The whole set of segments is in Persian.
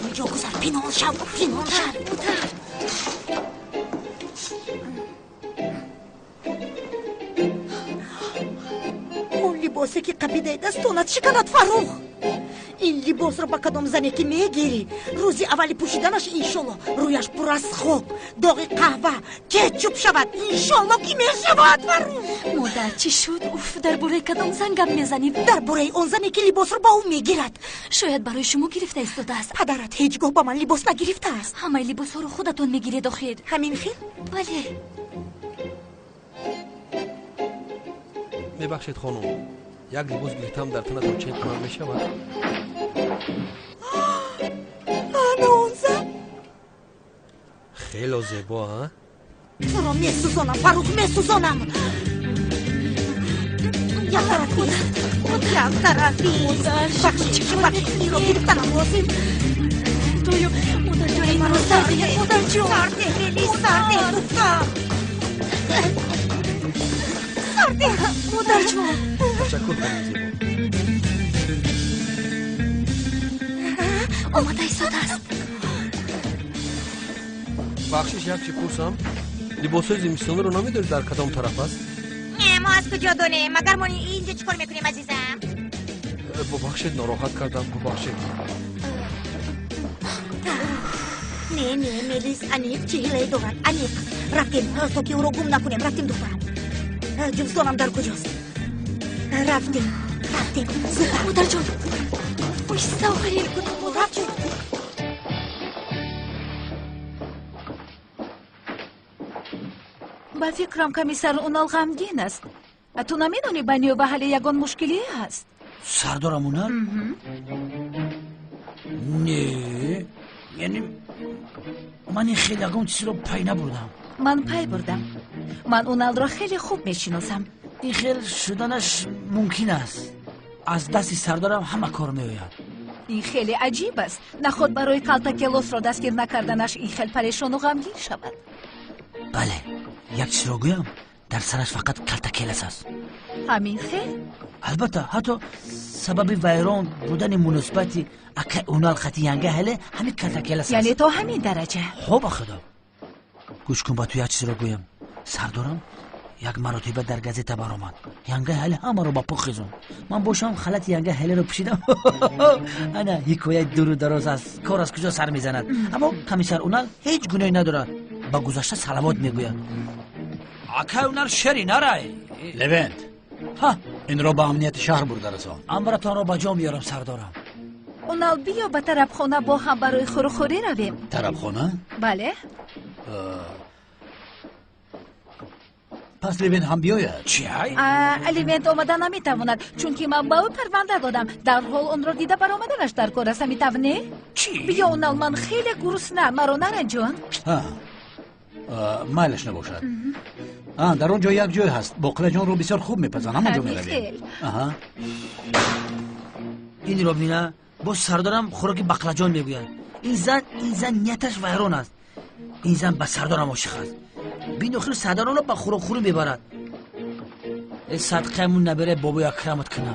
اینجا گذار پینان شو اون لباسه که قبیده دستونت شکند فروخ. این لباس رو با کدام زنی که میگیری روزی اولی پوشیدنش انشالله رویش پر از خوب داغ قهوه کچوب شود انشالله که میشود فروخ. مادر چی شد؟ اوف، در باره کدام زن گپ میزنید؟ در باره اون زنی که لباس رو با اون میگیرد. شاید برای شما گرفته ایستاده است. پدرت هیچگاه با من لباس نگرفته است. همه لباس ها رو خودتون میگیرید آخر. همین خیر؟ بله. میبخشید خانم، یک لباس گرفتم در تنتون چک کنم میشود؟ انا اون زن خیلی زیبا ها؟ تو رو میسوزانم فروخ میسوزانم. یک طرفی بخشی رو گرفتنم راسیم. تویو مادر جای من رو سرده. مادر جون سرده خیلی سرده دختر سرده. مادر جون تشکر خانم زیبا. آماده ایستاده است. بخشش یک چی پرسم؟ لباسای زمستانی رو نمیداری در کدام طرف است؟ ما از کجا دونیم؟ مگر ما اینجا چیکار میکنیم عزیزم؟ ببخشید ناراحت کردم، ببخشید. نه ملیس انیق چه هیله‌ای دارد. انیق رفتیم تا که او رو گم نکنیم. رفتیم دخترم. جمستانم در کجاست؟ رفتیم زودتر. مادر جون بایسته آخری. مادر جون با فکرم کمیسر اونال غمگین است. تو نمیدونی بنیو به حال یگان مشکلی هست. سردارم اونال؟ نه یعنی من این خیلی یگان چیزی رو پی نبردم. من پی بردم. من اونال را خیلی خوب میشناسم. این خیلی شدنش ممکن است. از دستی سردارم همه کار میآید. این خیلی عجیب است. نخود برای کالتاکلوس را دستگیر نکردنش این خیلی پریشان و غمگین شود. بله یک چیز را گویم در سرش فقط کالتاکلس است. همین خیلی؟ البته حتی سبب ویران بودن مناسبتی اکه اونال خطی ینگه هله همین کالتاکلس است. یعنی تا همین درجه؟ خوب خدا گوش کن با تو یک چیز را گویم. سردارم یک مرتبه در گازیته برآمد ینگه هله همه رو با پا خیزون. من باشم خلط ینگه هله رو پوشیدم. انا حکایت دور و دراز است. کار از کجا سر میزند. اما کمیسر اونال هیچ گناهی ندارد. با گذشته صلوات میگوید. اکه اونال شری نرای لوینت ها این رو با امنیت شهر برده رسان. امرتان را با جا میارم سردارم. اونال بیا به طرف خانه با هم برای خوری رویم. طرف خانه؟ بله. پس لوینت هم بیاید. چی های؟ لیوینت آمده نمیتواند چون که من با او پرونده دادم. در حال اون را دیده برآمدنش در کار است. میتوانی؟ چی؟ بیا اونال من خیلی گرسنه مرا نرنجان. مایلش نباشد. در اونجا یک جای هست. بقله جان رو بسیار خوب میپزن. همونجا میرویم. این رو بینه با سردارم خوراک بقلجان میگوید. این زن نیتش ویران است. این زن به سردارم عاشق است. بین آخر سردارم رو به خوراک میبرد. این صدقه‌مون نبره بابا اکرامت کنه.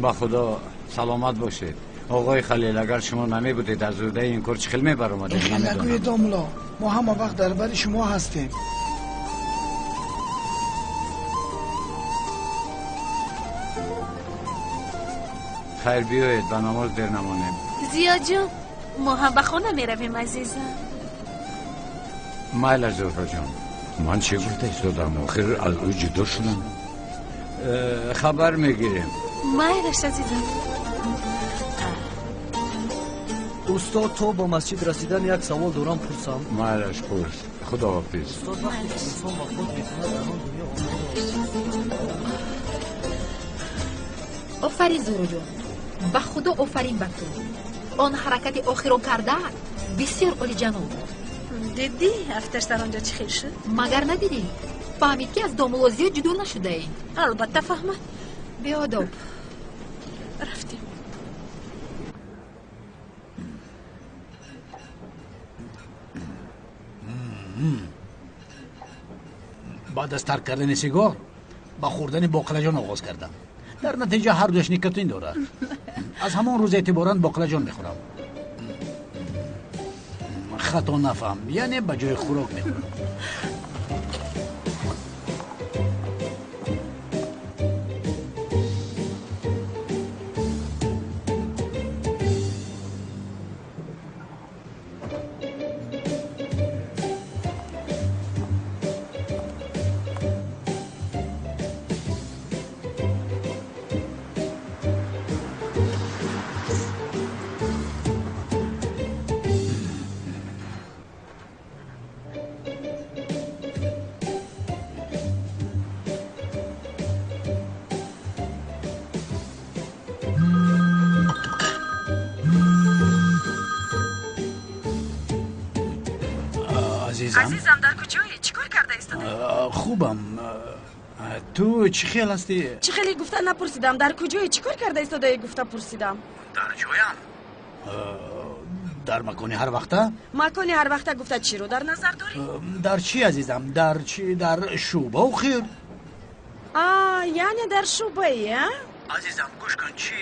با خدا سلامت باشید. آقای خلیل اگر شما نمی بودید از روده این کار چخیل می بر اومده. نگوید داملا ما همه وقت در بر شما هستیم. خیر بیایید به نماز دیر نمانیم. زیا جون ما هم به خانه می رویم عزیزم. مایل از زهرا جان من چه گفته ایستادم آخر از او جدا شدم. خبر میگیریم. مایلش عزیزم. استاد تو با مسجد رسیدن یک سوال دارم پرسم. مایلش پرس. خدا حافظ. آفرین زورو جون. به خدا آفرین به تو. آن حرکت آخر کرده بسیار عالی جناب بود. دیدی افتش در آنجا چی خیل شد؟ مگر ندیدی؟ فهمید که از دامولازی جدا نشده ای؟ البته فهمد. بیاداب رفتیم. بعد از ترک کردن سیگار با خوردن باقلاجان آغاز کردم. در نتیجه هر دوش نیکوتین داره. از همان روز اعتباراً باقلاجان میخورم. خطا نفهم، یعنی به جای خوراک میخورم. عزیزم در کجایی؟ چیکار کرده ایستاده؟ خوبم. تو چی خیال هستی؟ چی خیلی گفته نپرسیدم. در کجایی؟ چیکار کرده ایستاده گفته پرسیدم. در جایم. در مکانی هر وقته؟ مکانی هر وقته گفته چی رو در نظر داری؟ در چی عزیزم؟ در چی؟ در شوبه و خیر؟ یعنی در شوبه ای؟ عزیزم گوش کن چی؟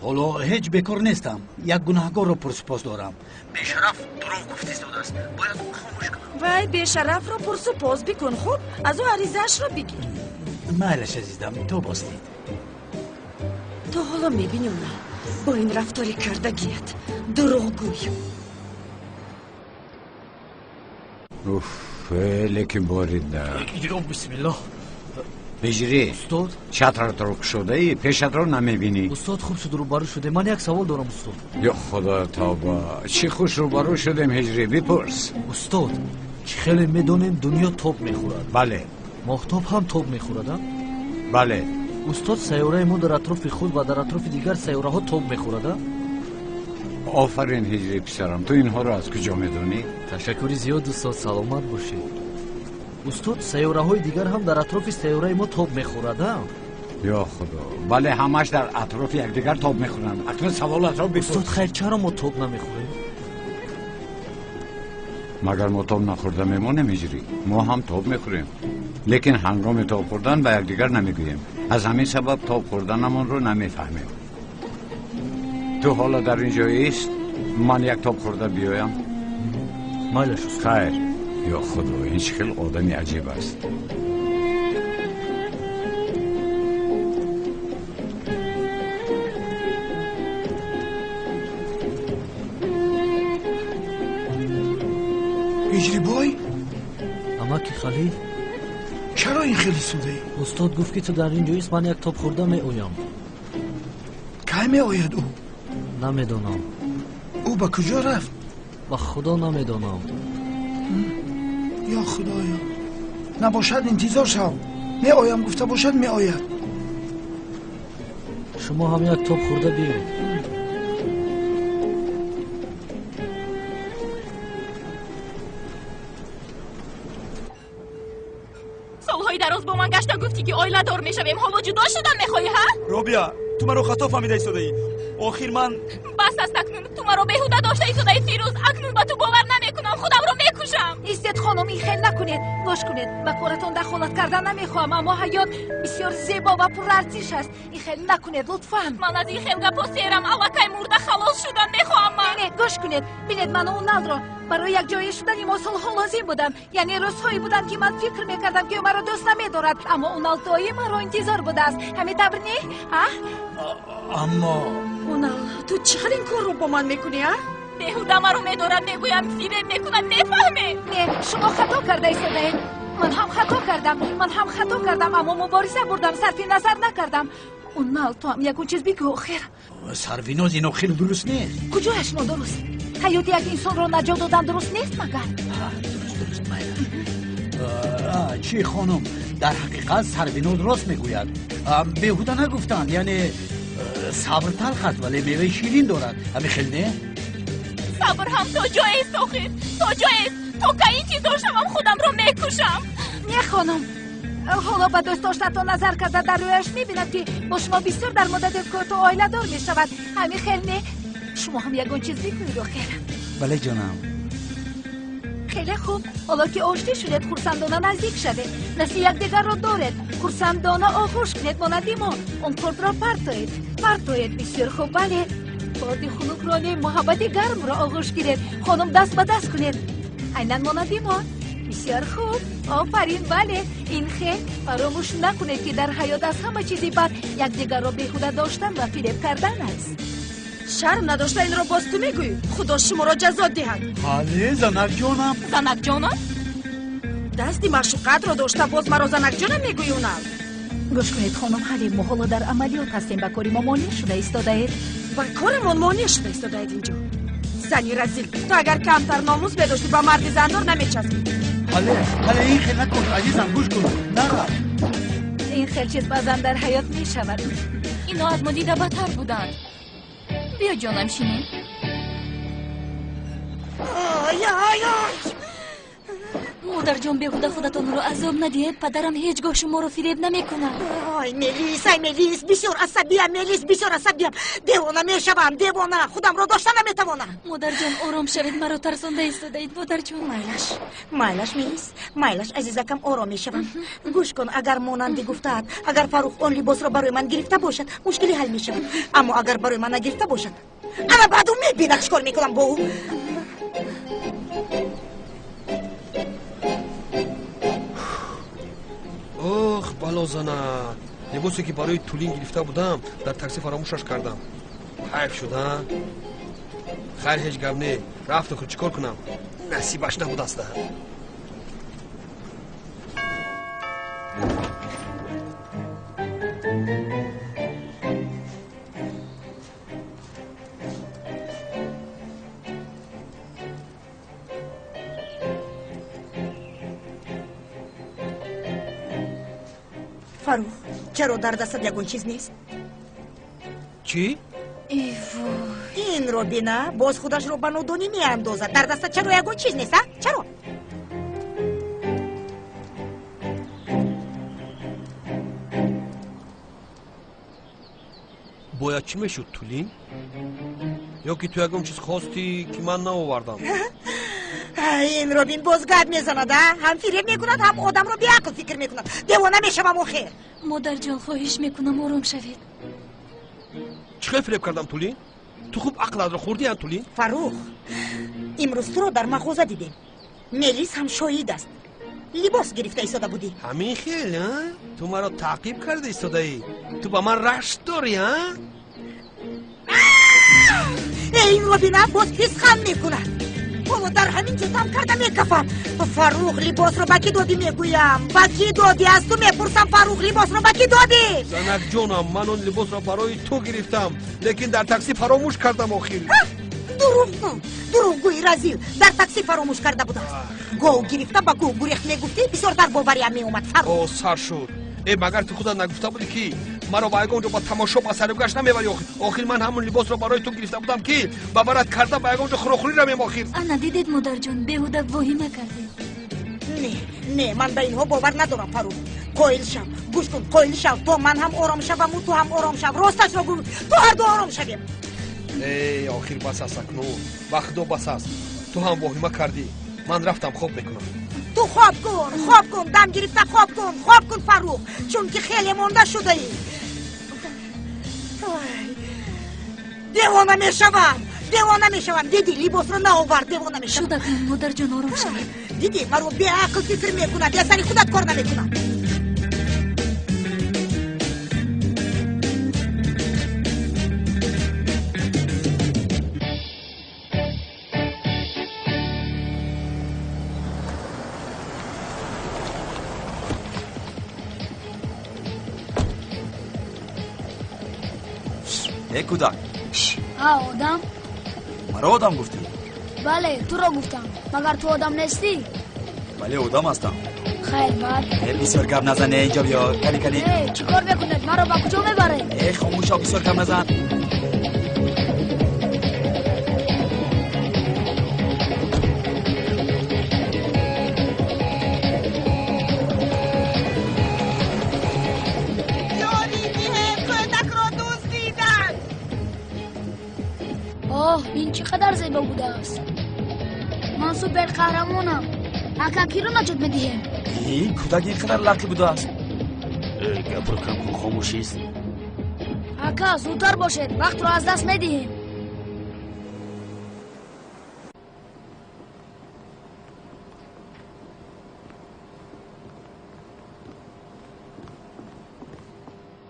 حالا هیچ بیکار نیستم. یک گناهکار رو پرسپاس دارم. بیشرف دروغ گفت ایستاده است. باید خاموش کنم. وای بیشرف رو پرسپاس بکن. خوب از او عریضه‌اش رو بگیر. مالش عزیزم تو باستید. تو حالا میبینی اونا با این رفتاری کردگیت دروغگوی. لیکن باریده. بسم الله. بجری استاد چتر ترک شده ای پیشت رو نمیبینی. استاد خوب شد روبرو شده. من یک سوال دارم استاد. یا خدا توبه چی خوش روبرو شدیم هجری بپرس. استاد چی خیلی میدونیم دنیا توپ میخورد. بله. ماهتاب هم توپ میخورد. بله. استاد سیاره ما در اطراف خود و در اطراف دیگر سیاره ها توپ میخورد. آفرین هجری پسرم تو اینها رو از کجا میدونی؟ تشکری زیاد استاد سلامت باشید. استاد سیاره های دیگر هم در اطراف سیاره ما توپ میخورد. یا خدا بله همش در اطراف یکدیگر توپ میخورن. اکنون سوالات رو بپرس. استاد خیر چرا ما توپ نمیخوریم؟ مگر ما توپ نخورده میمونیم هجری؟ ما هم توپ میخوریم لیکن هنگام توپ خوردن به یکدیگر نمیگوییم. از همین سبب توپ خوردنمون رو نمیفهمیم. تو حالا در اینجا ایست من یک توپ خورده بیایم. مالش استاد. خیر. یا خدا این شکل آدمی عجیب است. هجری بای اما که خالی چرا این خیلی سوده ای؟ استاد گفت که تو در اینجا ایست من یک توپ خورده می اویم. کی می آید او؟ نمیدونم. او به کجا رفت؟ با خدا نمیدونم. یا خدایا نباشد انتظار شو. می آیم گفته باشد می آید. شما هم یک توپ خورده بیایید. سالهای دراز با من گشت گفتی که آیله دار میشویم. حالا جدا شدن میخوایی ها؟ رابیا تو من رو خطا فهمیده ایستاده ای. آخر من بس است اکنون تو مرا بیهوده داشته ایستاده ای فیروز. اکنون با تو باور نمیکنم. خودم رو میکشم. ایستید خانم این خیلی نکنید. گوش کنید به کارتون دخالت کردن نمیخوام اما حیات بسیار زیبا و پر ارزش است. این خیلی نکنید لطفاً. من از این خیلی پسیرم الکی مرده خلاص شدن میخوام. نه گوش کنید. ببینید من و اونال رو برای یک جای شدن ما سالها لازم بودن. یعنی روزهایی بودن که من فکر میکردم که مرا دوست نمیدارد اما اونال توی مرا انتظار بوده است. همین طور نه؟ اما اونال تو چقدر این کار رو با من میکنی ها؟ بیهوده مرا میدارد میگویم فریب میکنم نفهمه. نه شما خطا کرده ایستاده. من هم خطا کردم اما مبارزه بردم صرف نظر نکردم. اونال تو هم یکون چیز بگو آخر. سرویناز اینو خیلی درست نیست. کجایش درست؟ حیات یک انسان رو نجات دادن درست نیست مگر؟ درست چی خانم در حقیقت سرویناز راست میگوید. بیهوده نگفتند یعنی صبر تلخ است ولی میوه شیرین دارد. همین خیلی نه؟ صبر هم تا جای است آخر. تا جای است. تا که این چیز داشتم خودم رو میکشم. نه خانم حالا با دوست داشتن نظر کرده در رویش میبیند که با شما بسیار در مدت کار تو آیله دار میشود. همین خیلی نه؟ شما هم یکون چیز بگوید آخر. بله جانم. خیلی خوب. حالا که آشتی شدید خورسندانه نزدیک شده. مثل یکدیگر را دارید. خورسندانه آغوش کنید مانندی ما. اون کرد را پرتایید. بسیار خوب بله. بادی خنک رانی محبتی گرم را آغوش گیرید. خانم دست به دست کنید. عیناً مانندی ما. بسیار خوب. آفرین بله. این خیلی فراموش نکنید که در حیات از همه چیزی بد یکدیگر را بیهوده داشتن و فریب کردن است. شرم نداشته این را باز تو میگویی. خدا شما را جزا دهد. حالی زنک جانم. زنک جانم؟ دستی مشقت را داشته باز مرا زنک جانم میگویونم. گوش کنید خانم حلیم، ما حالا در عملیات هستیم. به کاری ما مانع شده ایستاده اید. با کارمان مانع شده ایستاده اید اینجا. زنی رزیل، تو اگر کمتر ناموس بداشتی با مرد زندار نمیچسبی. حالی این خیلی نکن عزیزم، گوش کن نرا. این خیلی چیز بازم در حیات میشود. اینا از ما دیده بدتر بودن. بیا جانم شینین. مادر جان بیهوده خودتان رو عذاب ندید. پدرم هیچگاه شما رو فریب نمیکنه. ای ملیس بسیار عصبیم. دیوانه میشوم دیوانه. خودم رو داشته نمیتوانم. مادر جان آرام شوید، مرا ترسانده ایستاده اید. مادر جان مایلش ملیس عزیزکم آرام میشوم. گوش کن، اگر مانندی گفتاد اگر فاروق اون لباس رو برای من گرفته باشد مشکلی حل میشود. اما اگر برای من نگرفته باشد انا بعدو میبینم چیکار میکنم با او. اوه بالا زنه، لباسی که برای تولین گرفته بودم در تاکسی فراموشش کردم. حیف شده. خیر هیچ گپ نه. رفت خود چیکار کنم؟ نصیبش نبود است. فاروق، چرا در دستت یگون چیز نیست؟ چی؟ این رو بینا، باز خودش رو به نادانی می اندازد. در دستت چرا یگون چیز نیست؟ چرا؟ باید چی میشد تولین؟ یا که تو یگون چیز خواستی که من نآوردم؟ این روبین باز گد میزند. هم فریب میکند هم آدم رو بی عقل فکر میکند. دیوانه میشوم آخر. مادر جان خواهش میکنم آرام شوید. چه فریب کردم تولین؟ تو خوب عقلت رو خوردی ان تولین؟ فاروق، امروز تو رو در مغازه دیدیم. ملیس هم شاهد است. لباس گرفته ایستاده بودی. همین خیلی ها؟ تو مرا تعقیب کرده ایستاده ای. تو با من رشت داری ها؟ این روبینه باز پیس خم میکند. بابا در همین جتم کرده میکفم. فاروق لباس رو بکی دادی میگویم. بکی دادی؟ از تو میپرسم فاروق لباس رو بکی دادی؟ زنک جانم، من اون لباس رو برای تو گرفتم، لیکن در تاکسی فراموش کردم آخر. دروغ گوی رزیل. در تاکسی فراموش کرده بودم. گو گرفته با گو گریخت میگفتی بسیار در باوریم میومد. فاروق او سر شد. مگر تو خودت نگفته بودی که مرا با اونجا با تماشا با سرگشت نمیبری؟ آخر من همون لباس رو برای تو گرفته بودم که ببرت کرده با اونجا خروخوری رو میماخیر. انا دیدید مادر جان بیهوده واهی نکردید. نه من به اینها باور ندارم فاروق. قایل شو، گوش کن، قایل شو. تو من هم آرام شوم و تو هم آرام شو. راستش رو گو، تو هر دو آرام شویم. ای آخر بس است اکنون. وقت دو بس است. تو هم واهیمه کردی. من رفتم خواب میکنم. تو خواب کن، دم گرفته خواب کن فاروق، چون که خیلی مونده شده ای. دیوانه میشوم. دیدی لباس رو نآورد. دیوانه میشوم. شده کن مادر جان آرام شوید. دیدی مرا بی عقل فکر میکند. یا سری خودت کار نمیکند. ای کودک، آدم؟ مرا آدم گفتی؟ بله تو را گفتم. مگر تو آدم نیستی؟ بله آدم هستم. خیر بعد بسیار گپ نزنه. اینجا بیا. کلی چی کار میکنید؟ مرا با کجا میبره؟ خاموش ها، بسیار گپ نزن. این چقدر زیبا بوده است. من من سوپر قهرمانم. اکا کی رو نجات میدیم؟ این کودک اینقدر لقی بوده است. گپرو کم کن خاموشی است. اکا زودتر باشید وقت رو از دست میدیم.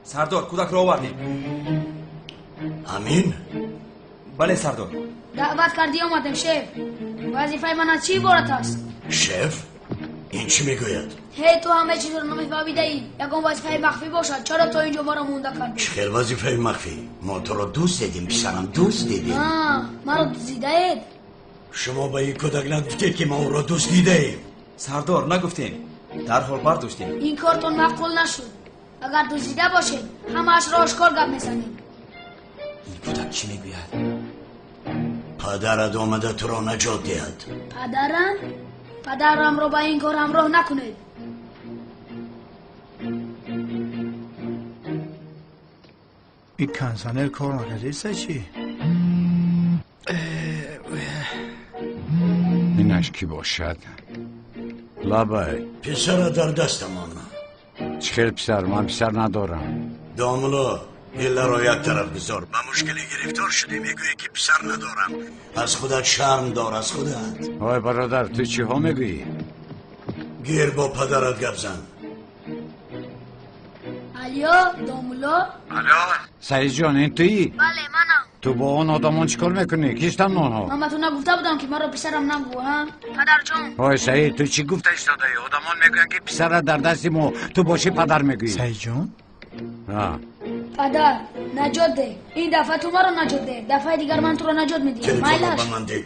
سردار کودک رو آوردیم. امین؟ بله سردار. دعوت کردی آمدم شف. وظیفه من از چی عبارت است؟ شف؟ این چی میگوید؟ هی تو همه چیز رو نمیفهمیده ای. یکم وظیفه مخفی باشد. چرا تو اینجا ما رو مونده کردی؟ چخیر وظیفه مخفی؟ ما تو رو دوست دیدیم، پسرم دوست دیدیم. ما رو دیده اید؟ شما به این کودک نگفتید که ما او رو دوست دیده ایم. سردار نگفتیم، در حال برداشتیم. این کارتون معقول نشد. اگر دزدیده باشید همه‌اش را آشکار گپ میزنید. این کودک چی میگوید؟ پدرت آمده تو را نجات دهد. پدرم؟ پدرم رو با این کار همراه نکنید. این کنسانر کار نکرده ایسته چی؟ اینش کی باشد؟ لابای پسر در دستمان. چخیر پسر؟ من پسر ندارم. داملا ایلا رو یک طرف بذار. با مشکلی گرفتار شدی میگویی که پسر ندارم. از خودت شرم دار، از خودت. وای برادر تو چی ها میگویی؟ گیر با پدرت گپ زن. الو داملا؟ الو سعید جان این تویی؟ بله منم. تو با اون آدمان چیکار میکنی؟ کیستن اونها؟ من تو نگفته بودم که مرا پسرم نگو ها؟ پدر جان. وای سعید تو چی گفته ایستاده ای؟ آدمان میگوین که پسر در دستیم و تو باشی پدر میگویی. سعید جان؟ پدر نجات ده. این دفعه تو مرا نجات ده. دفعه دیگر من تو را نجات میدیم. تلفن با من ده.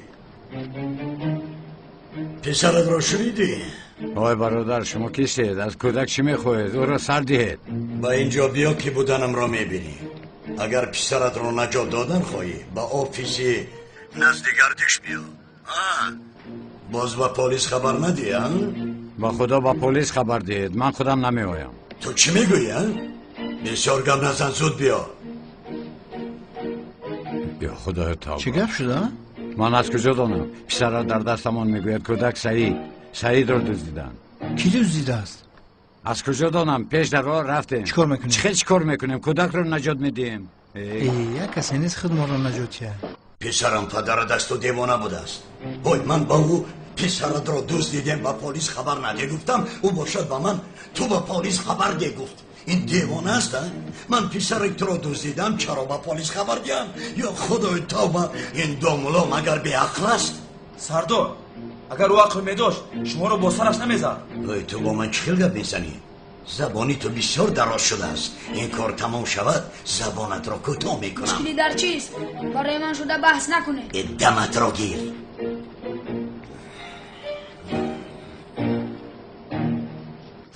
پسرت را شنیدی؟ وای برادر شما کیستید؟ از کودک چی میخواهید؟ او را سر دهید. با اینجا بیا که بودنم را میبینی. اگر پسرت را نجات دادن خواهی با آفیسی نزد گردش بیا. باز با پلیس خبر ندی ها؟ با خدا با پلیس خبر دهید. من خودم نمیایم. تو چی میگویی ها؟ بسیار گپ نزن، زود بیا. بیا خدا تابا. چی گپ شده؟ من از کجا دانم؟ پسر در دستمان میگوید کودک سعید را دزدیدن. کی دزدیده است؟ از کجا دانم؟ پیش در راه رفتیم. چیکار میکنیم؟ چیکار میکنیم؟ کودک رو نجات میدیم. یک کسی نیست خود ما رو نجات کرد. پسرم پدر دست و دیوانه بوده است. وای من با او پسرت را دزدیدم با پلیس خبر نده گفتم. او باشد با من تو با پلیس خبر ده گفت. این دیوانه است. من پسرت تو را دزدیدم چرا با پلیس خبر دیم؟ یا خدای توبه این داملا مگر به عقل است؟ سردار اگر او عقل میداشت شما رو با سرش نمیزد. وای تو با من چخیل گپ میزنی؟ زبانی تو بسیار دراز شده است. این کار تمام شود زبانت را کوتاه میکنم. مشکلی در چیست؟ برای من شده بحث نکنه. دمت را گیر.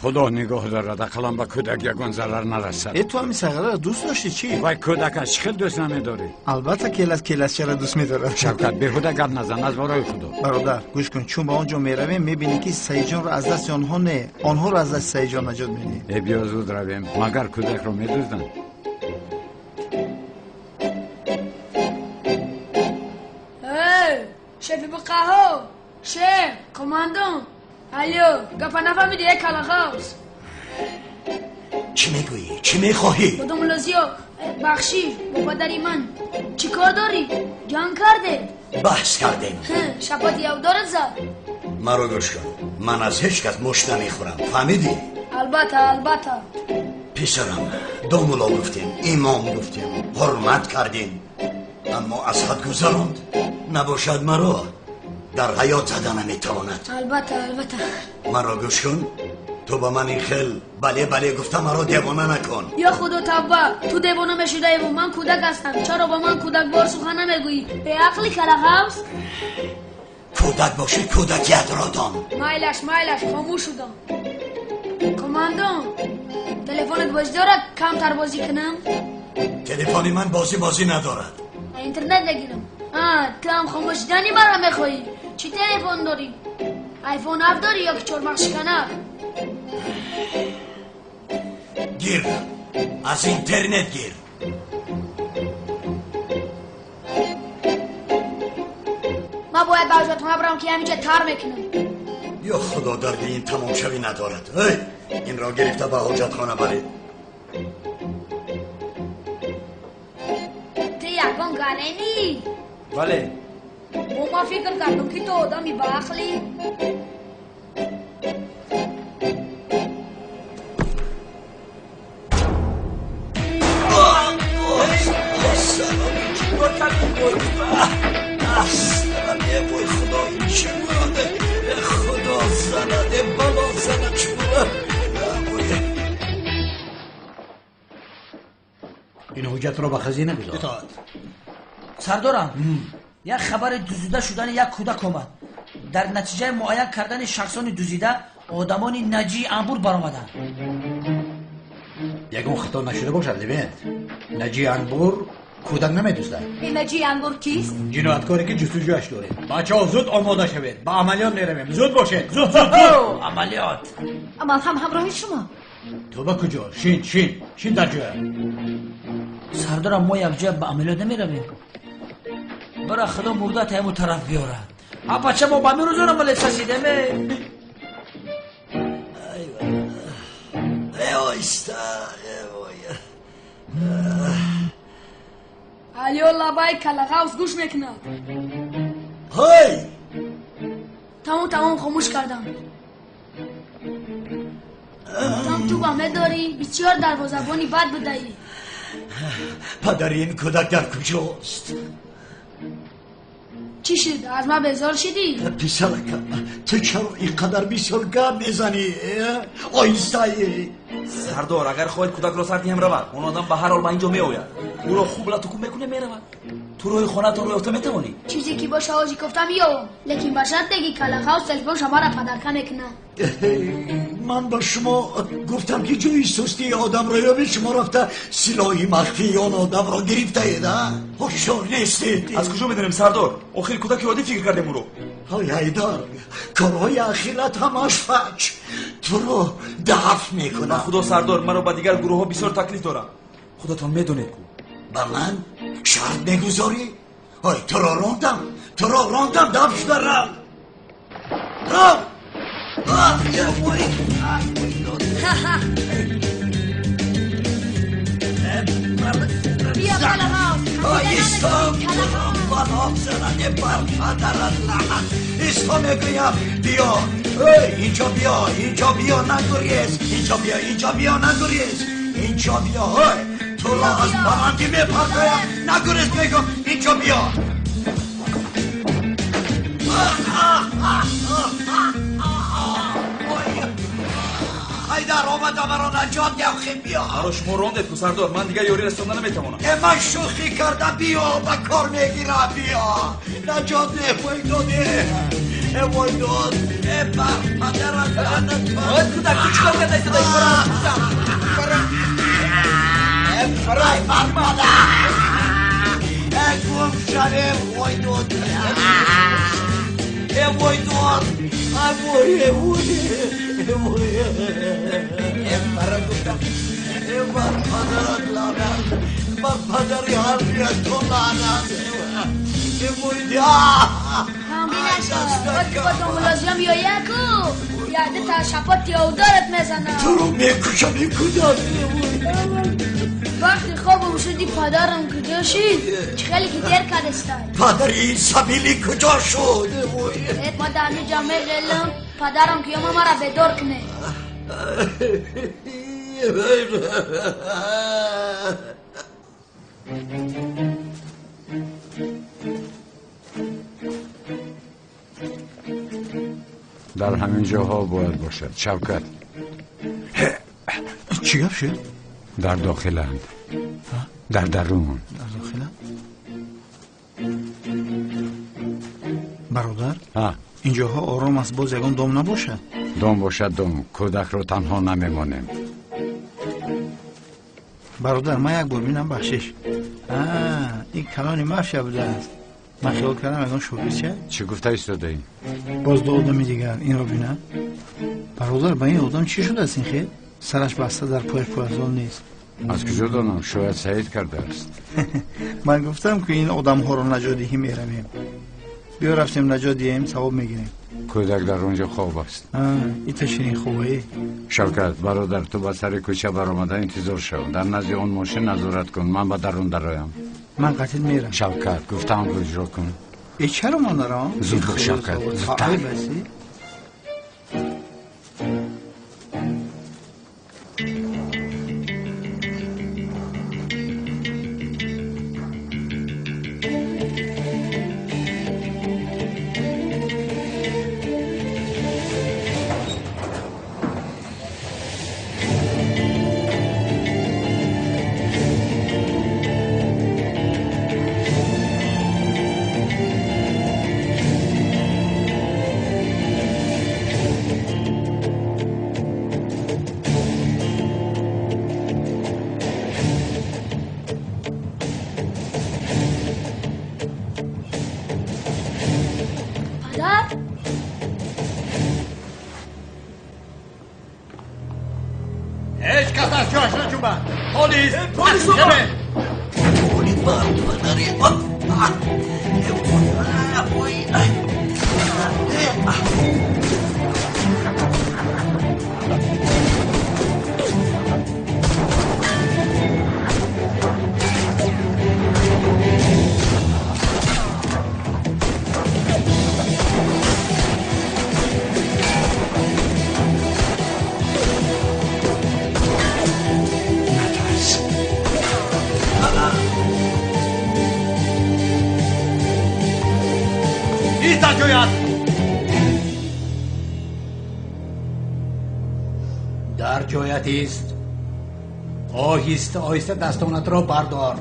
خدا نگاه دارد اقلم به کودک یگان ضرر نرسد. تو همین سغره را دوست داشتی چی؟ وای کودک از چخیل دوست نمیداری؟ البته کلس چرا دوست میداره. شوکت بیهوده گپ نزن از برای خدا. برادر گوش کن چون با اونجا میرویم میبینی که سعید جان رو از دست آنها نه آنها رو از دست سعید جان نجات میدی. بیا زود رویم مگر کودک رو میدوزدن. شفی با قهو شف کماندون. الو گفت نفهمیدی یک کلاخاوس. چی میگویی؟ چی میخواهی؟ با دوملازیو بخشی با پدری من چی کار داری؟ جان کرده؟ بحث کردیم. شپاتی او دارد زد. مرا گوش کن من از هیچ کس مشت نمیخورم فهمیدی؟ البته پسرم دوملا گفتیم ایمان گفتیم حرمت کردیم اما از حد گذراند. نباشد مرا در حیات زده نمیتواند. البته مرا گوش کن تو با من این خیل بله گفتم مرا دیوانه نکن. یا خدا توبه تو دیوانه میشده ایمون من کودک هستم. چرا با من کودک بار سخن نمیگویی؟ به عقلی کلاخاوس؟ کودک باشی کودکیت را دان. مایلش خاموش شدم. کماندون تلفنت بازی دارد کمتر بازی کنم؟ تلفنی من بازی ندارد. اینترنت نگیرم. تو هم خاموش دانی برام میخوایی؟ چی تلفن داری؟ آیفون 7 داری یا که چرمخ شکنه؟ گیر از اینترنت گیر. ما باید به حاجتخانه برم که همینجا تر میکنم. یا خدا درد این تمام شوی ندارد. این را گرفته به حاجتخانه برید. تو یکان گلنی؟ بله. ما فکر کردم که تو آدمی با عقلی. سلامه بای خدا این چی بوده؟ خدا زنده بلا زنده چی بوده؟ این حجت رو به خزینه بذار. سردارم یک خبر دزدیده شدن یک کودک آمد. در نتیجه معاین کردن شخصان دزدیده آدمان نجی انبور برآمدند. یگون خطا نشده باشد لبید. نجی انبور کودک نمیدوزد. این نجی انبور کیست؟ جنایتکاری که جستجویش داریم. بچه‌ها زود آماده شوید. به عملیات میرویم. زود باشید. زود. عملیات. اما هم همراه شما. تو به کجا؟ شین در جای. سردارم ما یک جای به عملیات نمیرویم. برای خدا مرده تایمو طرف بیاره. بچه ما با میروزون عملیات سسیدیم. ایوایستا علیالله بای کلغاوز گوش میکنه. های تمام خاموش کردم. تو با همه داری بسیار دروازه‌بانی بد بدهی. پدر این کودک در کجاست؟ چی شد؟ از ما بیزار شدی؟ پسرکم تو چرا اینقدر بسیار گپ میزنی؟ آیستایی سردار اگر خواهید کودک را سردی هم رود اون آدم به هر حال به اینجا می آید او را خوب لطکون میکنه میرود تو روی خانه تو روی افته میتوانی چیزی که باشه آجی گفتم میام لیکن به شرط دیگه کلغاوز تلفن شما را پدرکه میکنه. من با شما گفتم که جای سستی آدم را یابید شما رفته سلاحی مخفی آن آدم را گرفته اید. هوشیار نیستید. از کجا میدونیم سردار؟ آخر کودک عادی فکر کردیم او رو. های حیدر کارهای اخیرت همش فچ تو رو دفع میکنم. خدا سردار مرا با دیگر گروه ها بسیار تکلیف دارم. خودتان میدونید با من شرط میگذاری؟ های تو را راندم دفع شده رم بیا کلغاوز ایستا بانام زننده بر پدرت لحن ایستا میگویم بیا اینجا بیا نگریز اینجا بیا نگریز اینجا بیا تو را از پرندی میپرگویم نگریز میگم اینجا بیا حیدر آمده مرا نجات یخی بیا مرا شما راندید که سردار من دیگه یاری رسانده نمیتوانم. من شوخی کرده بیا به کار میگیره بیا نجات وای داد بر پدرت لعنت کودک تو چیکار کرده ایستاده برای بر مادر گم شده وای داد بر پدرت لعنت بر پدری حرفیت تو لعنت وقتی با تو ملازم یا یکو یاده تا شپات یا دارت میزنم تو رو میکشم این کودک وقتی خوابم شدی پدرم کجا شد؟ چه خیلی که دیر کدستای پدر این سبیلی کجا شد؟ ما در نجا میگلم پدرم که یوم مرا بدار کنه در همین جاها باید باشد. شوکت چی گفت شد؟ در داخلند در درون برادر ها اینجاها آرام است باز یگان دام نباشد. دام باشد دام کودک رو تنها نمیمانیم. برادر من یک بار بینم بخشش این کلانی مفشه بوده است. من خیال کردم یگان شوریست چه؟ چی گفته ایستاده این؟ باز دو آدمی دیگر این را بینم. برادر به این آدم چی شده است این خیل؟ سرش بسته در پایش پایزال نیست. از کجا دانم؟ شاید سعید کرده است. من گفتم که این آدم ها رو نجادهی میرویم. بیا رفتیم نجات دیم ثواب میگیریم. کودک در اونجا خواب است. این تشینی خوبه. شوکت برادر تو با سر کوچه برآمده انتظار شو. در نزد اون ماشین نظارت کن. من با درون درایم. من قتل میرم. شوکت گفتم رو اجرا کن. ای چرا من دارم؟ زود باش شوکت. زودتر. در جایت است. آهسته آهسته دستانت را بردار.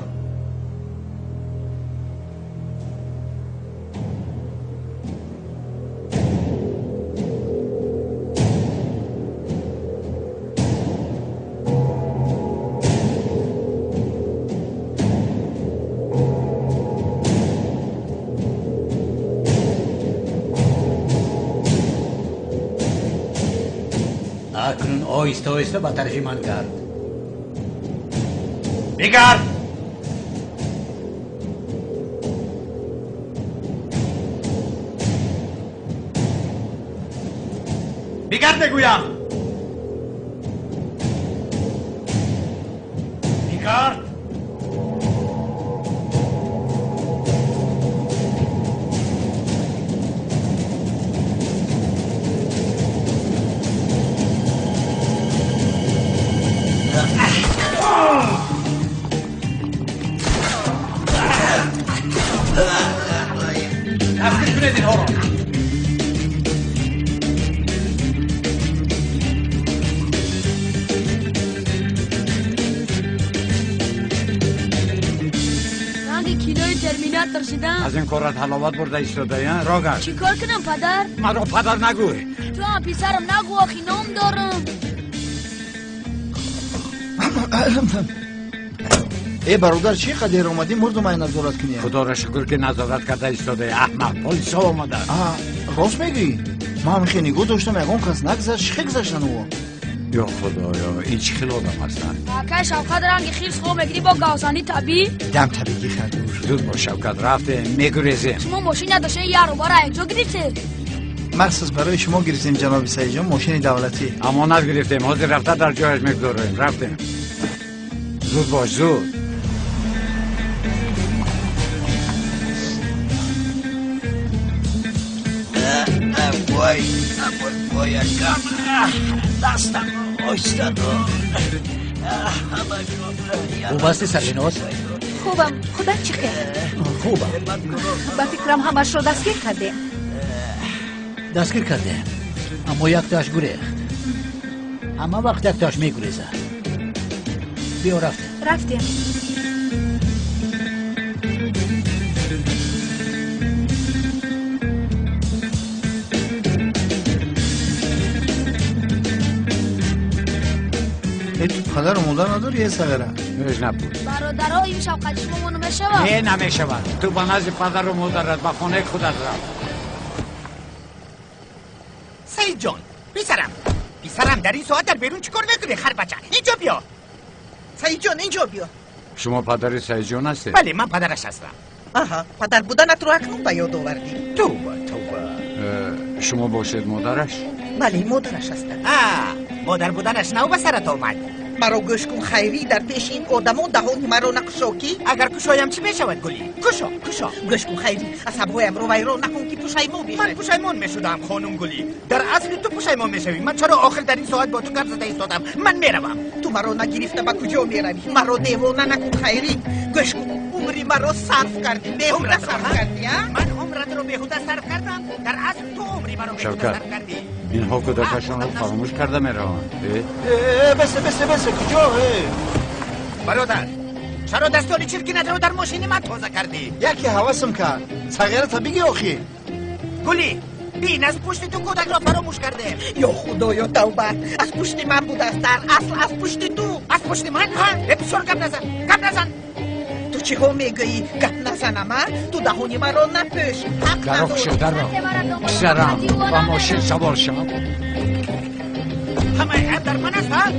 اکنون آهسته آهسته به طرف من گرد. بگرد. بگرد بگویم. بگرد. تفکیل کنید اینها را. رنگ کیلوی ترمیناتور شدم. از این کارت حلاوت برده ایستاده یا راگرد. چی کار کنم پدر؟ من را پدر نگوی. تو هم پسرم نگو آخی نام دارم. ای برادر چی قدر اومدی مردم این نظارت کنی؟ خدا را شکر که نظارت کرده ایستاده. احمق پلیس ها آمده. راست میگی؟ ما هم خیلی نگاه داشتم اگه کس نگذشت چی گذشتن او؟ یا خدایا این چی خیلی آدم هستن؟ که شوکت رنگ خیلس خواه میگیری با گازانی طبیعی؟ دم طبیعی خردور. زود با شوکت رفته میگریزیم. شما ماشین نداشته یه رو برای اینجا گرفته؟ مخصوص برای شما گرفتیم جناب سعید جان ماشین دولتی. امانت گرفتیم حاضر رفته در جایش میگذاریم. رفتیم. زود باش زود. بایکم دستم آشتد خوب هستی سربیناز؟ خوبم. خدا چی خیر؟ خوبم. با فکرم همش رو دستگیر کرده. دستگیر کرده اما یک تاش گریخت. همه وقت یک تاش میگریزه. بیا رفتیم. تو پدر و مادر نداری یه صغیره؟ نبود. برادرها این شوکت شما منو میشود؟ نه نمیشود. تو با نزد پدر و مادرت با خانه خودت رفت. سعید جان پسرم در این ساعت در بیرون چیکار میکنی خر بچه؟ اینجا بیا. سعید جان اینجا بیا. شما پدر سعید جان هستی؟ بله من پدرش هستم. آها پدر بودنت رو اکنون به یاد آوردی. توبه شما باشید مادرش؟ بله مادرش هستم. مادر بودنش نو به سرت آمد. مرا گوش کن خیری، در پیش این آدمان دهان مرا نکشا کی؟ اگر کشایم چی میشود گلی؟ کشا گوش کن خیری، عصبهایم رو ویران نکن که پشیمان بشی. من پشیمان میشدم خانم گلی. در اصل تو پشیمان میشوی. من چرا آخر در این ساعت با تو گپ زده ایستادم؟ من میروم. تو مرا نگرفته به کجا میروی؟ مرا دیوانه نکن خیری. گوش کن عمری مرا صرف کردی. بیهوده صرف کردی. من عمرت رو بیهوده صرف کردم. در اصل تو عمری مرا بیهوده صرف کردی. اینها کودکشان رو فراموش کرده میروند. بس کجا؟ برادر چرا دستانی چرکینت رو در ماشین من تازه کردی؟ یکی حواسم کرد. صغیرت بگی آخی. گلی بین از پشت تو کودک را فراموش کرده. یا خدا یا توبه، از پشت من بوده است. در اصل از پشت تو. از پشت من؟ بسیار گپ نزن. تو چی ها میگویی گپ نزنم؟ تو دهانی مرا نپش. در پسرم و ماشین سوار شم. همه عیب در من است ها؟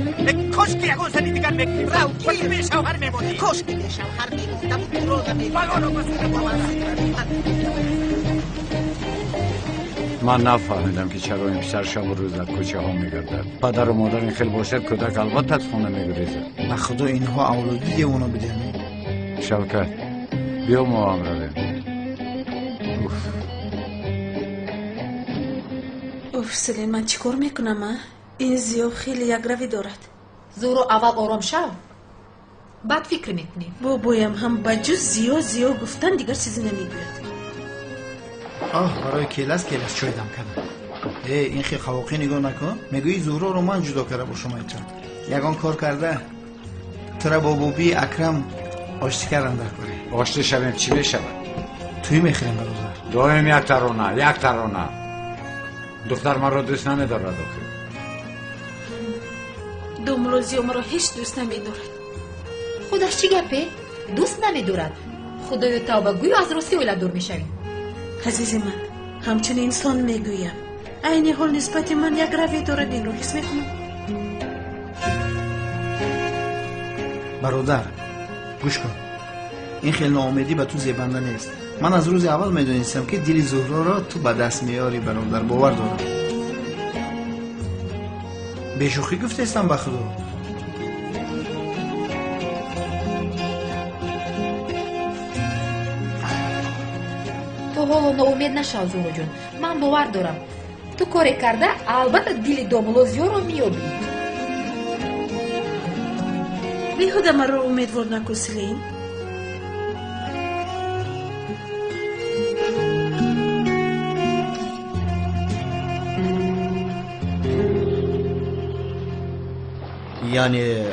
کاش که یکون زنی دیگر بگیریم. وقتی به شوهر میمونی. کاش که به شوهر میموندم. تو رو من نفهمیدم که چرا این پسر شب و روز در کوچه ها میگردد. پدر و مادر این خیلی باشد کودک البته از خونه میگریزد. به خدا اینها اولادی دیوانه بدهن. شوکت بیا ما هم رویم. اوف سلیمان چیکار میکنم؟ این زیو خیلی یگروی دارد. زورو اول آرام شو، بعد فکر میکنیم. بابایم هم با جز زیو گفتن دیگر چیزی نمیگوید. برای کلاس چای دم کردم. این خیلی خواقی نگاه نکن. میگویی زورو رو من جدا کرده با شما ایتون. یگان کار کرده ترا با بابی اکرم آشتی کردن در کاری. آشتی شویم چی میشود؟ توی میخوریم برادر. دایم یک ترانه. دختر من را دوست نمیدارد آخه. دوملوزیو مرا هیچ دوست نمیدارد. خودش چی گپه؟ دوست نمیدارد. خدای توبه گوی از راستی ویلا دور میشویم. عزیز من همچون انسان میگویم عین حال نسبت من یک روی دارد. این رو حس میکنم. برادر گوش کن، این خیلی ناامیدی به تو زیبنده نیست. من از روز اول میدونستم که دل زهرا را تو به دست میاری. برادر باور دارم. بیشوخی گفتستم به خدا. تو حالا ناامید نشو زورو جون. من باور دارم تو کاری کرده البته دل دوملوزیو رو میابی. بیهوده مرا امیدوار نکن سلیم. یعنی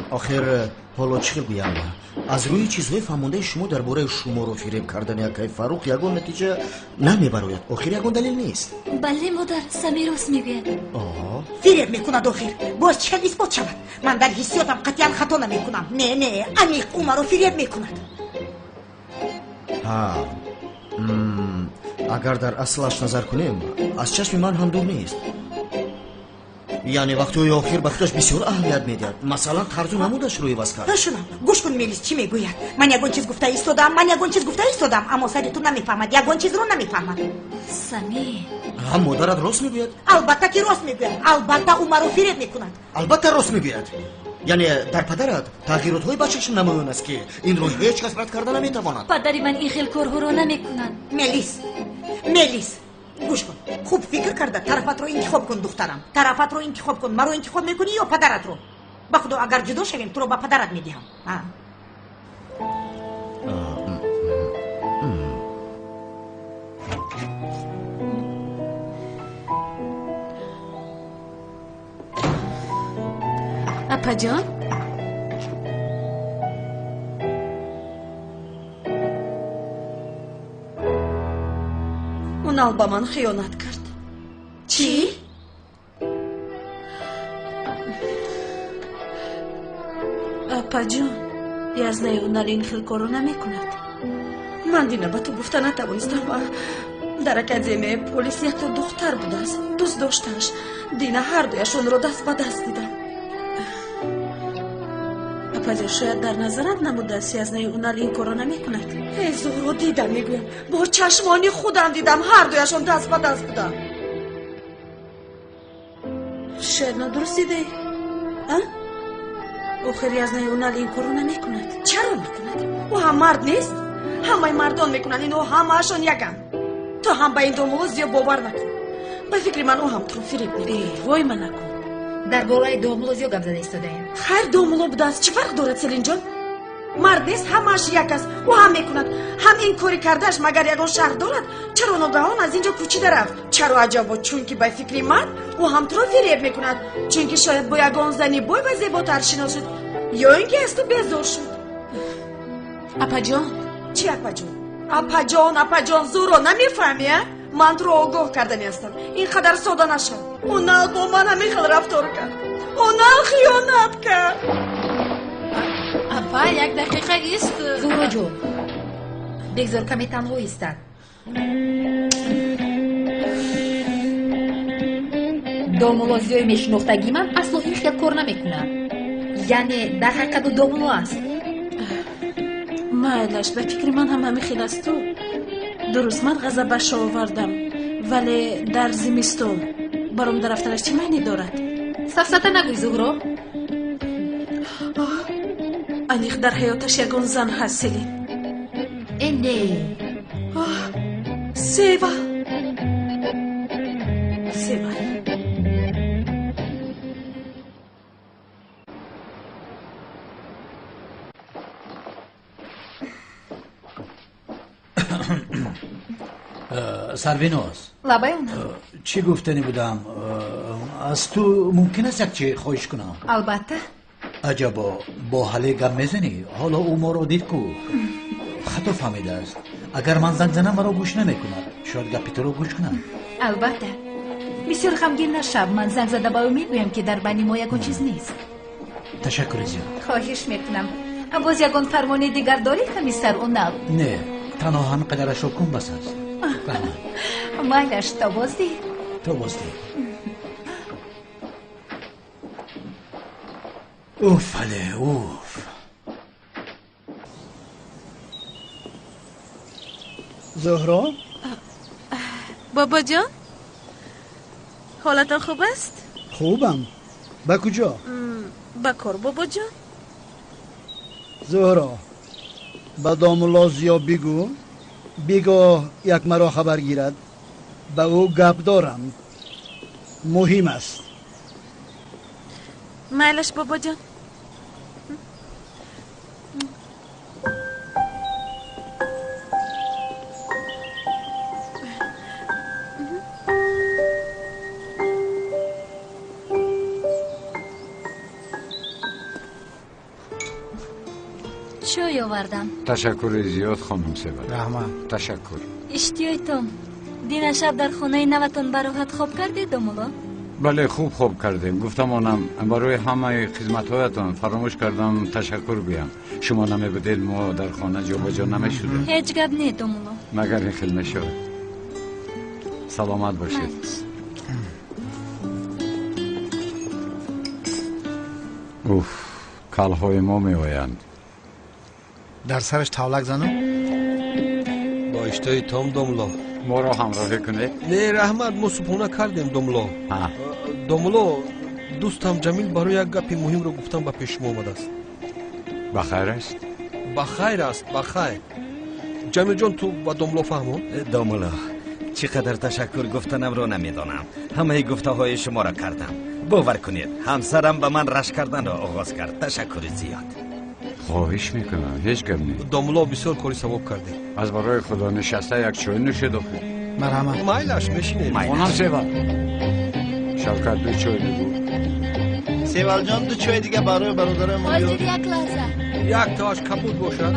آخر حالا چی بگویم؟ از روی چیزهای فهمانده شما درباره شما رو فریب کردن یکای فاروق یگان نتیجه نمیبراید. آخر یگان دلیل نیست. بله مادر سمیر راست میگوید. فریب میکند آخر. باز چه اثبات شود؟ من در حسیاتم قطعا خطا نمیکنم. نه عمیق او مرا فریب میکند. اگر در اصلش نظر کنیم از چشم من هم دور نیست. یعنی وقتی آخر به خودش بسیار اهمیت میدهد. مثلا طرز و نمودش روی بس کرد. بشنو گوش کن میلیس چی میگوید. من یگان چیز گفته ایستادم اما سر تو نمیفهمد. یگان چیز رو نمیفهمد. سمیر هم مادرت راست میگوید؟ البته که راست میگوید. البته او مرا فریب میکند. البته راست میگوید. یعنی در پدرت تغییرات های بچه‌ش نمایان است که این رو هیچ کس رد کرده نمیتواند. پدری من این خیل کارها رو نمیکنند. میلیس گوش کن. خوب فکر کرده. طرفت رو انتخاب کن دخترم. طرفت رو انتخاب کن. مرا انتخاب میکنی یا پدرت رو؟ به خدا اگر جدا شویم تو رو به پدرت میدهم. اپا جان اون با من خیانت کرد. چی؟ اپا جان یزنه اونال این خیل کارو نمی کند. من دینا با تو گفته نتوانستم. در اکادمی پلیس یک دختر بود است. دوست داشتنش. دینا هر دویشون رو دست به دست دیدم. اپاجا شاید در نظرت نموده است از اونال این کارو نمیکند. ای زهرا دیدم میگویم با چشمانی خودم دیدم هر دویشون دست به دست بودن. شاید ندرست دیده آخری از اونال این کارو نمیکند. چرا میکند؟ او هم مرد نیست؟ همه مردان میکنن اینو همهشون یکن. تو هم به این دومولو زیاد باور نکن. به فکر من او هم تو فریب میکنه. وای من نکن. در بالای دومولو زیاد گپ زده ایستاده‌ایم. خیر دومولو بوده است چه فرق دارد سلین جان؟ مرد نیست همهش یک است. او هم میکند. هم این کاری کردهش مگر یگان شهر دارد. چرا ناگهان از اینجا کوچیده رفت؟ چرا عجبا چون که به فکر من او هم تو فریب میکند. چون که شاید با یگان زنی بوی و زیباتر شناسد یا اینکه از تو بیزار شد. اپا جان چی اپا جان؟ اپا جان زورو نمیفهمی؟ من تو رو آگاه کردنی هستم. اینقدر ساده نشد. اونال با من همیخل رفتار کرد. اونال خیانت کرد. اپا یک دقیقه ایست. زورو جو بگذار کمی تنها ایستد. دومولوزیوی میشناختگی من اصلا این خیلی کار نمیکنه. یعنی در حقیقت دومولو است. مایلش به فکر من هم همیخیل است تو. درست من غضبش آوردم ولی در زمستون برام در رفتنش چه معنی دارد؟ سفسطه نگوی زهرا. انیخ در حیاتش یگان زن هست سلین. اینه سیوا سروینوس لبای اون چی گفتنی بودم؟ از تو ممکن است یک چی خواهش کنم؟ البته. عجبا با حاله گم میزنی؟ حالا او ما رو دید کو خطا فهمیده است. اگر من زنگ زنم مرا گوش نمیکند. شاید گپی تو رو گوش کنم. البته بسیار غمگین نشو. من زنگ زده با او میگویم که در بین ما یگان چیز نیست. تشکر زیاد. خواهش میکنم. باز یگان فرمانی دیگر داری کمیسر اونال؟ نه تنها هم قدرش رو کن بس است. مایلش تا بازدی. اوف علی اوف. زهرا بابا جان حالت خوب است؟ خوبم. با کجا؟ با کار بابا جان. زهرا با دامولازیا بگو بگاه یک مرا خبر گیرد. با او گپ دارم مهم است. مایلش بابا جان. چای آوردم. تشکر زیاد خانم سیوا. رحمت. تشکر. اشتیایتم. دین شب در خونه نوتون براحت خواب کردید دومولا؟ بله خوب کردیم. گفتم آنم برای همه خدمت‌هایتان فراموش کردم تشکر گویم. شما نمی‌بودید ما در خانه جابجا نمی‌شدیم. هیچ گپ نه دومولا. مگر این خیلی نشد. سلامت باشید. اوف کلهای ما می‌آیند. در سرش تاولک زنم؟ با اشتای تام دوملا ما را همراهی کنید؟ نه رحمت ما صبحونه کردیم دوملا. دوملا دوستم جمیل برای یک گپی مهم رو گفتم به پیش ما آمده است. بخیر است؟ بخیر. جمیل جان تو با دوملا فهمون؟ دوملا چقدر تشکر گفتنم رو نمیدانم. همه گفته های شما را کردم. باور کنید همسرم به من رشک کردن را آغاز کرد. تشکر زیاد. خواهش میکنم هیچ گپ نیست. دوملا بسیار کاری ثواب کردی. از برای خدا نشسته یک چای نوشید آخه. مرحمت. مایلش میشینید. خانم سیوال شوکت دو چای بگو. سیوال جان دو چای دیگه برای برادر ما بیار. یک لحظه. یک تاش کبود باشد.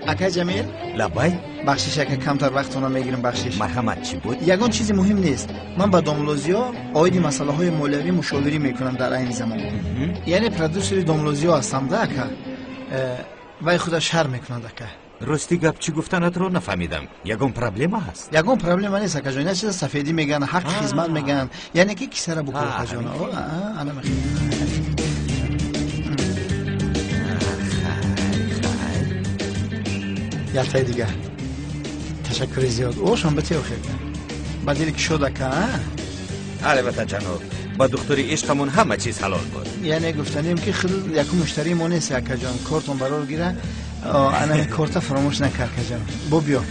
اکا جمیل لبای بخشش اکا کمتر وقتونو میگیرم بخشش. مرحمت چی بود؟ یگان چیزی مهم نیست. من با دومولوزیا آید مسئله های مولوی مشاوری میکنم در این زمان. یعنی پرودوسر دومولوزیا هستم ده اکا. وای خدا شر میکنه دکه. راستی گپ چی گفتنت رو نفهمیدم. یگون پرابلم هست. یگون پرابلم نیست اکا جان. چیز سفیدی میگن، حق خدمت میگن. یعنی که کی سر بکو اکا جان. انا میخوام. یالتای دیگه. تشکر زیاد. اوشون بتیو خیر. بدیلی که شد اکا. البته جناب. با دکتری عشقمون همه چیز حلال بود. یعنی گفتنیم که خیلی یک مشتری ما نیست اکا جان. کارتون برار گیره. انا کارت فراموش نکرد که جان. بو بیا.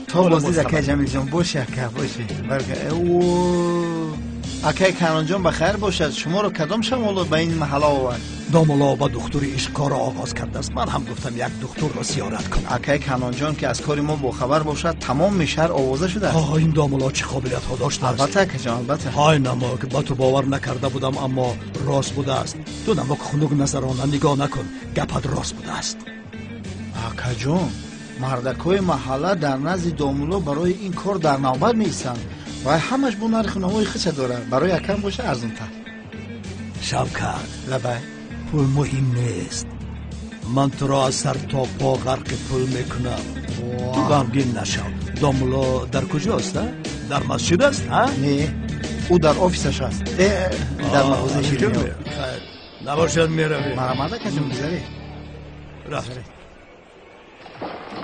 تا بازدید اکا جمیل جان باشه اکا باشه. برگه. اوه. اکای کنان جان بخیر باشد. شما رو کدام شمال به این محله آورد؟ داملا با دکتری عشق کار آغاز کرده است. من هم گفتم یک دکتر را زیارت کنم. اکای کنان جان که از کاری ما باخبر باشد تمام شهر آوازه شده است. این داملا چه قابلیت ها داشته است؟ البته اکا جان البته. های نمک با تو باور نکرده بودم اما راست بوده است. تو نمک خنک نظرانه نگاه نکن. گپت راست بوده است. اکا جان مردکای محله در نزد داملا برای این کار در نوبت میایستند. و همش بو نرخ نمای خیچه داره. برای یکم باشه ارزون تر. شوکت لبای پول مهم نیست. من تو را از سر تا پا غرق پول میکنم. تو غمگین نشو. داملا در کجاست؟ در مسجد است؟ نه او در آفیسش است. در مغازه شیرینی. نباشد میروی. مرمده کجا میگذاری؟ رفت.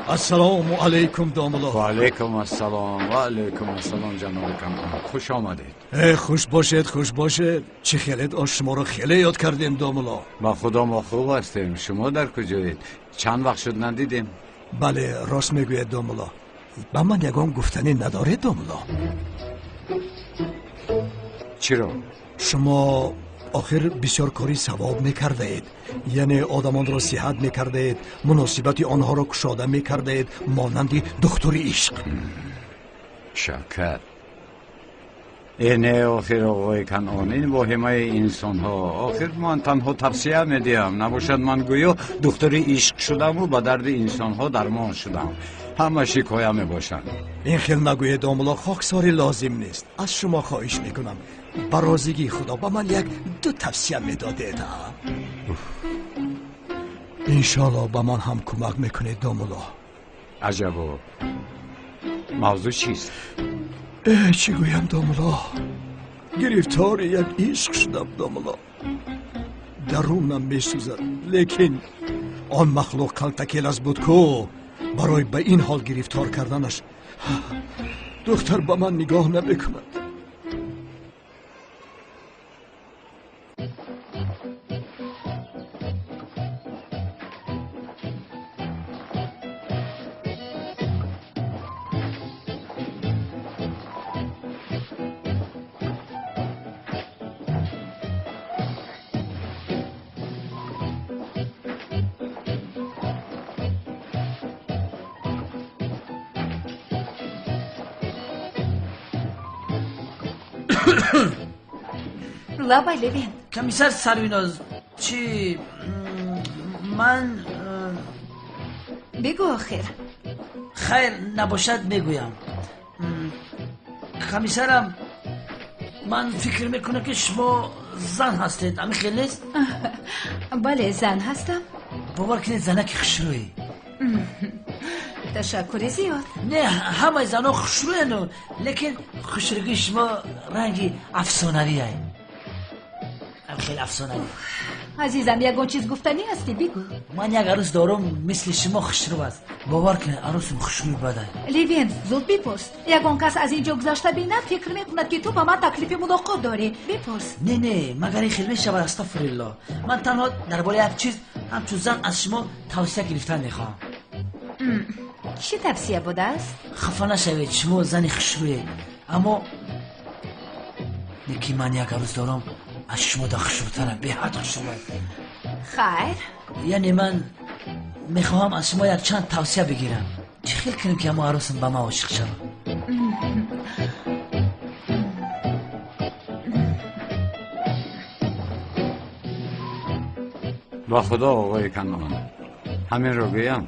السلام علیکم داملا. و علیکم السلام و علیکم السلام جناب کمال. خوش آمدید. خوش باشید خوش باشید. چه خیلیت از شما رو خیلی یاد کردیم داملا. با خدا ما خوب هستیم. شما در کجایید؟ چند وقت شد ندیدیم. بله راست میگوید داملا. با من یگان گفتنی نداره داملا. چرا؟ شما آخر بسیار کاری ثواب میکرده اید. یعنی آدمان را صحت میکرده اید، مناسبت آنها را کشاده میکرده اید، مانند دکتری عشق. شکر اینه آخر آقای کنعانی با همه انسان ها. آخر من تنها توصیه میدیم نباشد من گویا دکتری عشق شدم و به درد انسان ها درمان شدم. همه شکایه میباشند. این خیل نگوید داملا. خاکساری لازم نیست. از شما خواهش میکنم برازگی خدا با من یک دو توصیه میدادید. انشالله با من هم کمک میکنید داملا. عجبا موضوع چیست؟ چی گویم داملا. گرفتار یک عشق شدم داملا. درونم میسوزد. لیکن آن مخلوق کلتکیل از بود که برای به این حال گرفتار کردنش دختر با من نگاه نمیکند. لابا لوین. کمیسر سرویناز چی؟ من بگو آخر. خیر نباشد میگویم. کمیسرم من فکر میکنم که شما زن هستید. اما خیلی نیست؟ بله زن هستم. باور کنید زنک خشروی. تشکر زیاد. نه همه زنها خشروی نو. لیکن خشرگی شما رنگی افسانوی هست. خیلی افسانوی. عزیزم یکون چیز گفتنی هستی بگو. من یک عروس دارم مثل شما خشرو است. باور کنید عروسم خشروی بده. لیوین زود بپرس. یکون کس از اینجا گذشته بیند فکر میکند که تو با من تکلیف ملاقات داری. بپرس. نه مگر این خیلی شود. استغفرالله. من تنها درباره یک چیز همچون زن از شما توصیه گرفتن میخوام. چی توصیه بوده است؟ خفه نشوید. شما زنی خشروی اما نکی من یک عروس دارم از شما دا خشروترم. به حد خشروی. خیر یعنی من میخواهم از شما یک چند توصیه بگیرم. چه خیل کنیم که اما عروسم به ما عاشق شد. با خدا آقای کنعان همین رو بگم.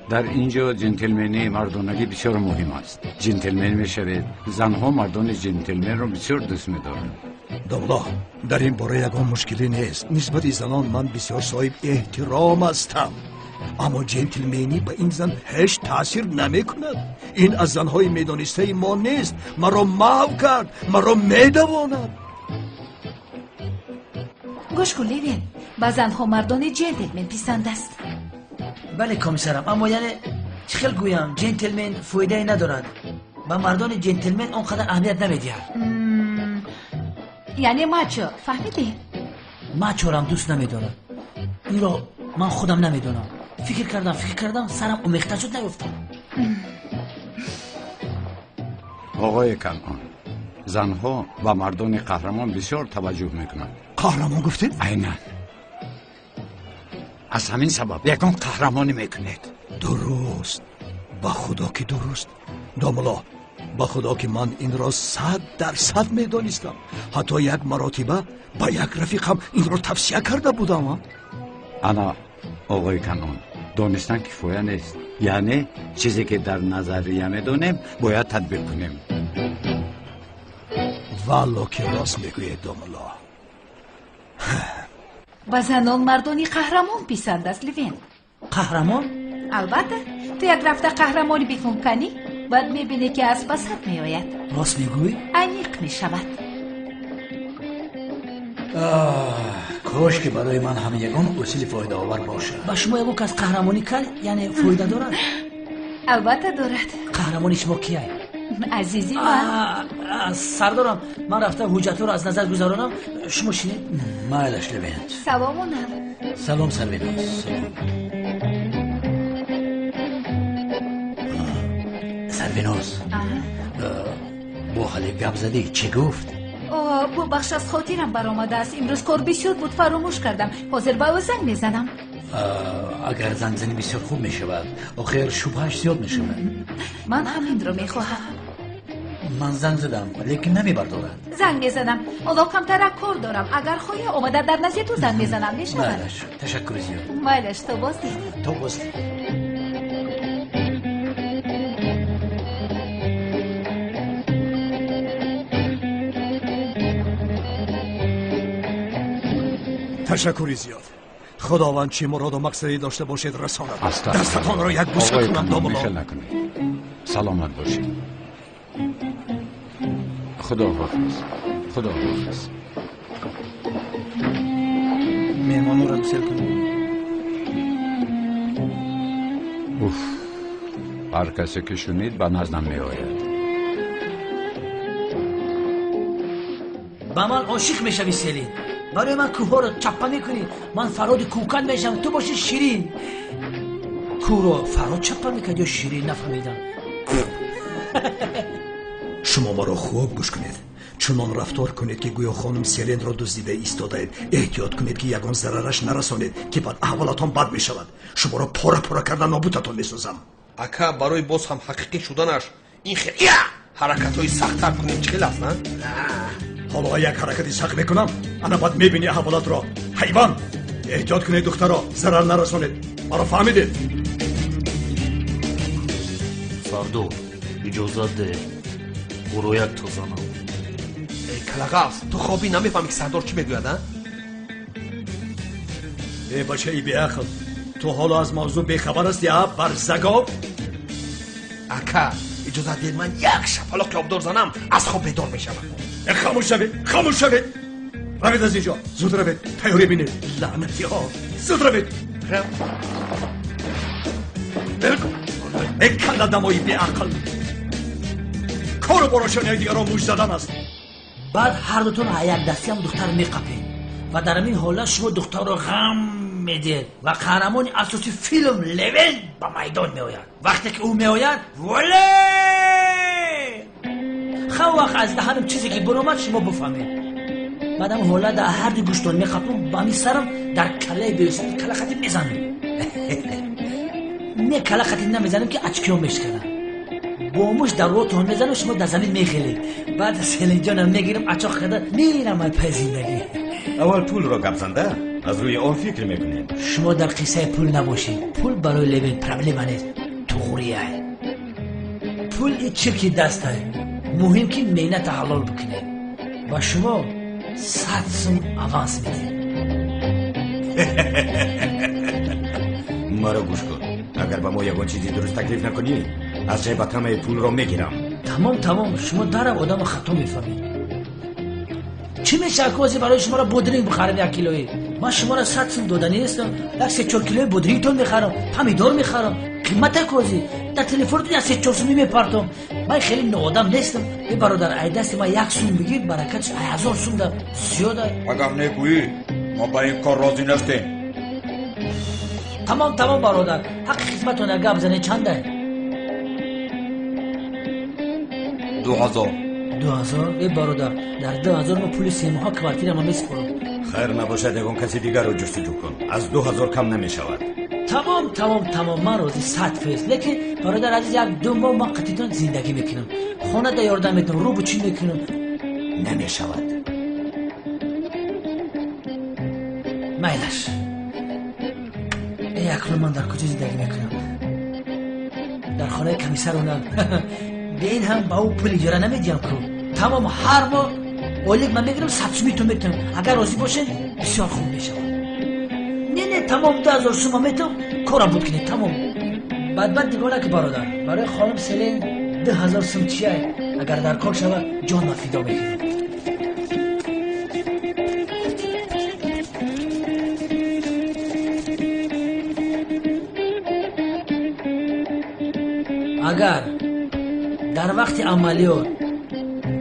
در اینجا جنتلمنی مردانگی بسیار مهم است. جنتلمن میشوید. زنها مردان جنتلمن رو بسیار دوست می‌دارند. داملا در این باره یگان مشکلی نیست. نسبت زنان من بسیار صاحب احترام هستم. اما جنتلمنی به این زن هیچ تاثیر نمیکند. این از زنهای میدانسته ما نیست. مرا محو کرد، مرا میدواند. گوش کن لیوین، با زنها مردان جنتلمن پسند است. بله کمیسرم، اما یعنی چه خیلی گویم جنتلمن فایده ندارد. با مردان جنتلمن اونقدر اهمیت نمیدهد. یعنی ماچو، فهمیدی؟ ماچو رام دوست نمیدارم. این را من خودم نمیدونم. فکر کردم سرم اومیخته شد نیفتم. آقای کنعان، زنها و مردان قهرمان بسیار توجه میکنند. قهرمان گفتید؟ عیناً. از همین سبب یکان قهرمانی میکنید. درست، با خدا که درست. داملا، با خدا که من این را 100% میدانستم. حتی یک مراتبه با یک رفیقم این را توصیه کرده بودم. انا آقای کنعان، دانستن کفایه نیست. یعنی چیزی که در نظریه میدونیم باید تطبیق کنیم. والله که راست میگوید داملا. با زنان مردانی قهرمان پسند است لیوین. قهرمان؟ البته تو یک رفته قهرمانی بکن کنی بعد میبینی که از بسط میآید. راست میگویی؟ عمیق میشود. کاش که برای من هم یگان اصیل فایده آور باشه. با شما یگو که از قهرمانی کرد یعنی فایده دارد؟ البته دارد. قهرمانی شما کیه؟ عزیزی من. سردارم، من رفته حجت رو از نظر گذارانم. شما شنید؟ مایلش لیوین. سلامونم. سلام سروینوس. سروینوس، با حالی گپ زدی چی گفت؟ ببخش از خاطرم برآمده است. امروز کار بسیار بود فراموش کردم. حاضر با او زنگ میزنم. اگر زنگ زنی بسیار خوب میشود. آخر شبهش زیاد میشود. من همین رو میخواهم. من زنگ زدم لیکن نمیبردارد. زنگ میزنم. حالا کمتر کار دارم. اگر خواهی آمده در نزد تو زنگ میزنم میشود. مایلش، تشکر زیاد. مایلش تو بازدی. تو بازدی. تشکری زیاد. خداوند چی مراد و مقصدی داشته باشید رساند. دستتان را یک بوسه کنم داملا. سلامت باشید. خدا حافظ. خدا حافظ. مهمانو را گسل کنیم. هر کسی که شنید به نزدم می آید. با من عاشق میشوی سیلین. برای من کوه ها رو چپه میکنی. من فراد کوکن میشم، تو باشی شیرین. کوه رو فراد چپه میکرد یا شیرین؟ نفهمیدم. شما ما را خوب گوش کنید. چنان رفتار کنید که گویا خانم سیلین را دزدیده ایستاده اید. احتیاط کنید که یگان ضررش نرسانید که بعد احوالتان بد میشود. شما را پاره کردن نابودتان میسازم. اکا برای باز هم حقیقی شدنش این خیلی حرکت های سخت‌تر کنیم چه است نه؟ حالا یک حرکتی سخت میکنم انا بعد میبینی احوالات را. حیوان، احتیاط کنید دخترها، ضرر نرسانید. مرا فهمیدید؟ سردو اجازت ده برو یک تو زنم. ای کلغاز، تو خوابی نمیفهمی که سردار چی میگوید ها؟ ای بچه ای بیعقل، تو حالا از موضوع بیخبر است یا برزگاو؟ اکا اجازت دید من یک شب حالا که آبدار زنم از خواب بیدار میشم. خاموش شوید. روید از اینجا، زود روید. تیاری بینید. لعنتی ها، زود روید. ای کل دمایی بیعقل، کارو برو شنه دیگران موش زدن است. بعد هر دوتون یک دستی هم دختر میقپید و در این حالت شما دختر رو غم میدید و قهرمان اساسی فیلم لیوین با میدان میآید. وقتی که او میآید ولی خواهد وقت از دهنم چیزی که برامد شما بفهمید. بعدم حالا در هر دی گوشتون میخطم با می سرم در کله بیرسید کله خطی میزنم. نه کله خطی نمیزنم که اچکیو میشکنم. با موش در روتون میزنم شما در زمین میخیلید. بعد سیلین جانم میگیرم اچاق خدا میرم پای زندگی. اول پول رو گپ زنده از روی آن فکر میکنید. شما در قصه پول نباشید. پول برای لیوین پرابلم نیست. توغریه پول این چرکی دست مهم که مهنت حلال بکنید و شما 100 سوم آوانس میدید. مرا گوش کن. اگر با ما یگان چیزی درست تکلیف نکنی از جای تمام پول رو میگیرم. تمام شما درم آدم خطا میفهمید. چی میشه کوزی برای شما را بودرینگ بخرم 1 کیلویی؟ من شما را 100 سوم دادنی هستم. 3-4 کیلوی بودرینگ تون میخرم، پمیدور میخرم. قیمت کوزی در تلفن 3-4 سومی میپرتم. من خیلی نوآدم نیستم. ای برادر ای دست ما 1 سوم بگیر برکتش 1000 سوم ده زیاده. اگر نگویی ما با این کار راضی نیستیم. تمام برادر حق خدمتتون گپ زنه چنده؟ 2000. ای برادر در 2000 ما پول 3 ماه کوارتیر ما میسپرم. خیر نباشد یگان کسی دیگر رو جستجو کن. از 2000 کم نمیشود. تمام من راضی 100%. لیکن برادر عزیز 1-2 ماه ما قطعیتون زندگی میکنم. خانه دا یاردم میکنم، رو بچین میکنم. نمیشود. میلش اکنون من در کجا زندگی میکنم؟ در خانه کمیسر اونم. به این هم با او پول اجاره نمیدیم که تمام هر ماه اولیگ من میگیرم 100 سومی تو میتونم. اگر راضی باشین بسیار خوب میشه. نه تمام 2000 سوم میتونم کارم بود کنید. تمام بعد دیگه که برادر برای خانم سلین 2000 سوم چیه؟ اگر در کار شود جان ما فدا میکنم. اگر در وقت عملیات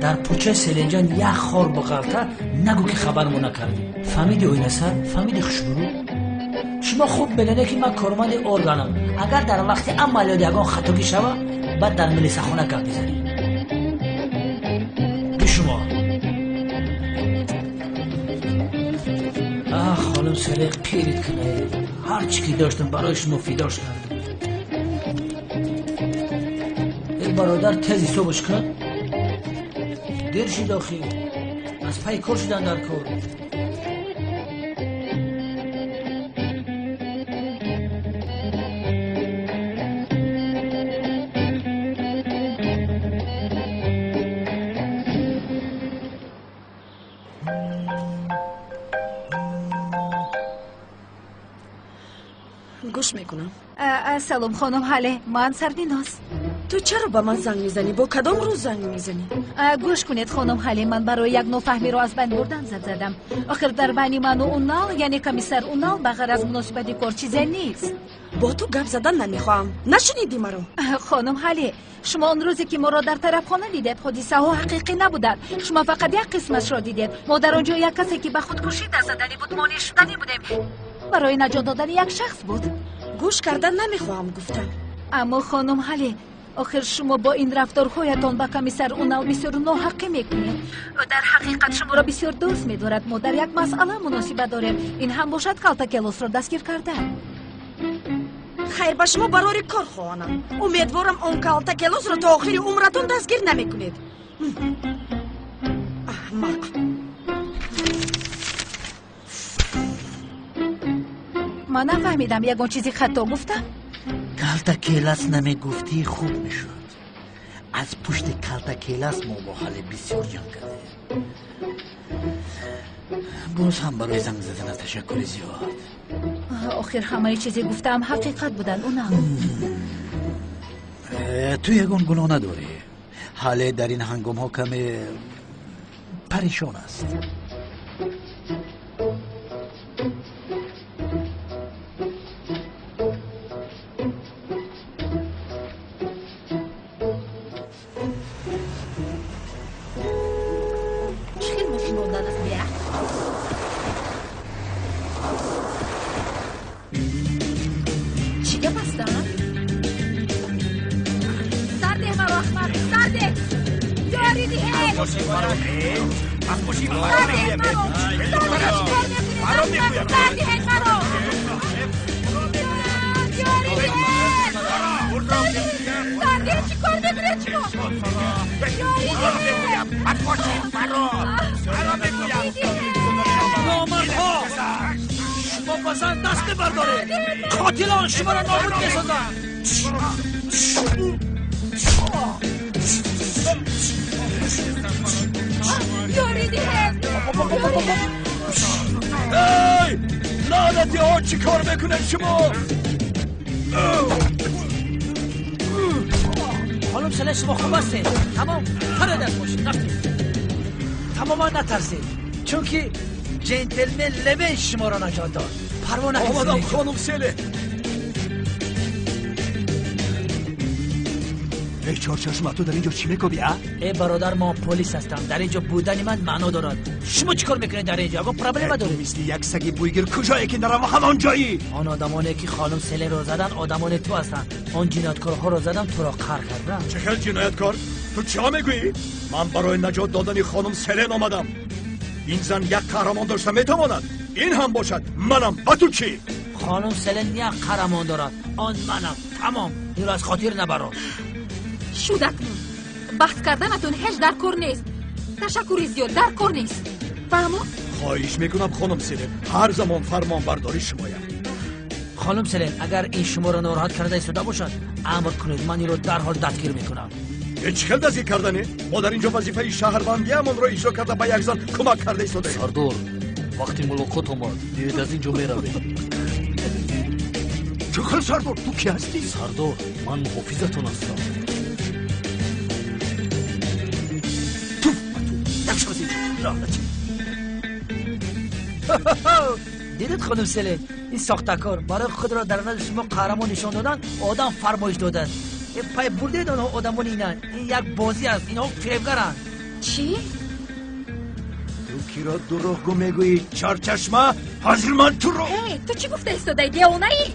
در پوچه سلنجان 1 خار بغلطه نگو که خبرمو نکردی. فهمیدی اوینه سر؟ فهمیدی خوشبرو؟ شما خوب بدونه که من کارمند ارگانم. اگر در وقت عملیات یگان خطاگی شوه بعد در ملیسه خونه گپ بزنی. به شما خانم سلیق پیرید کنه. هر چی که داشتم برای شما فداش کردم. برادر تزی صبحش کن. دیر شد آخی از پای کار شدن در کار. گوش میکنم. سلام خانم حاله من سربیناز. تو چرا با من زنگ میزنی؟ با کدام روز زنگ میزنی؟ گوش کنید خانم حاله من برای یک نوفهمی رو از بین بردن زدم. آخر در بین من و اونال یعنی کمیسر اونال بغیر از مناسبت کار چیزی نیست. با تو گپ زدن نمیخوام. نشنیدی مرا؟ خانم حاله شما اون روزی که ما را در طرف خانه دیدید حادثه ها حقیقی نبودند. شما فقط یک قسمتش را دیدید. ما در اونجا یک کسی که به خودکشی دست زدنی بود مانع شدنی بودیم. برای نجات دادن یک شخص بود. گوش کردن نمیخوام گفتم. اما خانم حاله آخر شما با این رفتارهایتان با کمیسر اونال بسیار ناحقی میکنید. او در حقیقت شما را بسیار دوست میدارد. ما در یک مسئله مناسبت داریم. این هم باشد کالتاکلوس را دستگیر کرده. خیر با شما برای کار خواهانم. امیدوارم اون کالتاکلوس را تا آخر عمرتون دستگیر نمیکنید. احمق. من نفهمیدم یگان چیزی خطا گفتم. کالتاکلوس نمیگفتی خوب میشد. از پشت کالتاکلوس ما با حال بسیار جنگ کرده. باز هم برای زنگ زدن تشکر زیاد. آخر همه چیزی گفتم حقیقت بودن اونم. تو یگان گناه نداری. حاله در این هنگام ها کمی پریشان است. دست برداره قاتلان شما را نابود می‌سازند. یاری لعنتی ها چی کار میکنن شما؟ خانم سله شما خوب هستید تمام فرا دست باشید تماما نترسید چون که جنتلمن لبه شما را نجات داد پروا نکنید آمدم خانم سله ای چهارچشم تو در اینجا چی میکنی ای برادر ما پلیس هستم در اینجا بودن من معنا دارد شما چیکار میکنید در اینجا اگه پرابلم دارید مثل یک سگ بویگر کجایی که نرم همان جایی آن آدمانی که خانم سله رو زدن آدمان تو هستن آن جنایتکارها رو زدم تو را قهر کردم چه خیلی جنایتکار تو چه میگویی من برای نجات دادن خانم سله آمدم این زن یک قهرمان داشته میتواند این هم باشد منم و تو چی خانم سله یک قهرمان دارد آن منم تمام این را از خاطر نبرو شودکنون بحث کردنتون هیچ در کار نیست تشکری زیاد در کار نیست فهمون؟ خواهش میکنم خانم سله هر زمان فرمان برداری شمایم خانم سله اگر این شما را ناراحت کرده ایستاده باشد امر کنید من این رو در حال دستگیر میکنم هیچ خیل دستگیر کردنه ما در اینجا وظیفه شهروندی همون را اجرا کرده به یک زن کمک کرده ایستاده سردار وقتی ملاقات آمد دیرید از اینجا میرویم چه خیل سردار تو کی هستی؟ سردار من محافظتون هستم دیدید خانم سله این ساختکار برای خود را در نزد شما قهرمان نشان دادن آدم فرمایش دادن پای بردید آنها آدمان اینن این یک بازی است اینها فریبگرن چی؟ تو کی را دروغ گو میگویی چهارچشمه حاضر من تو رو تو چی گفته ایستاده دیوانه ای؟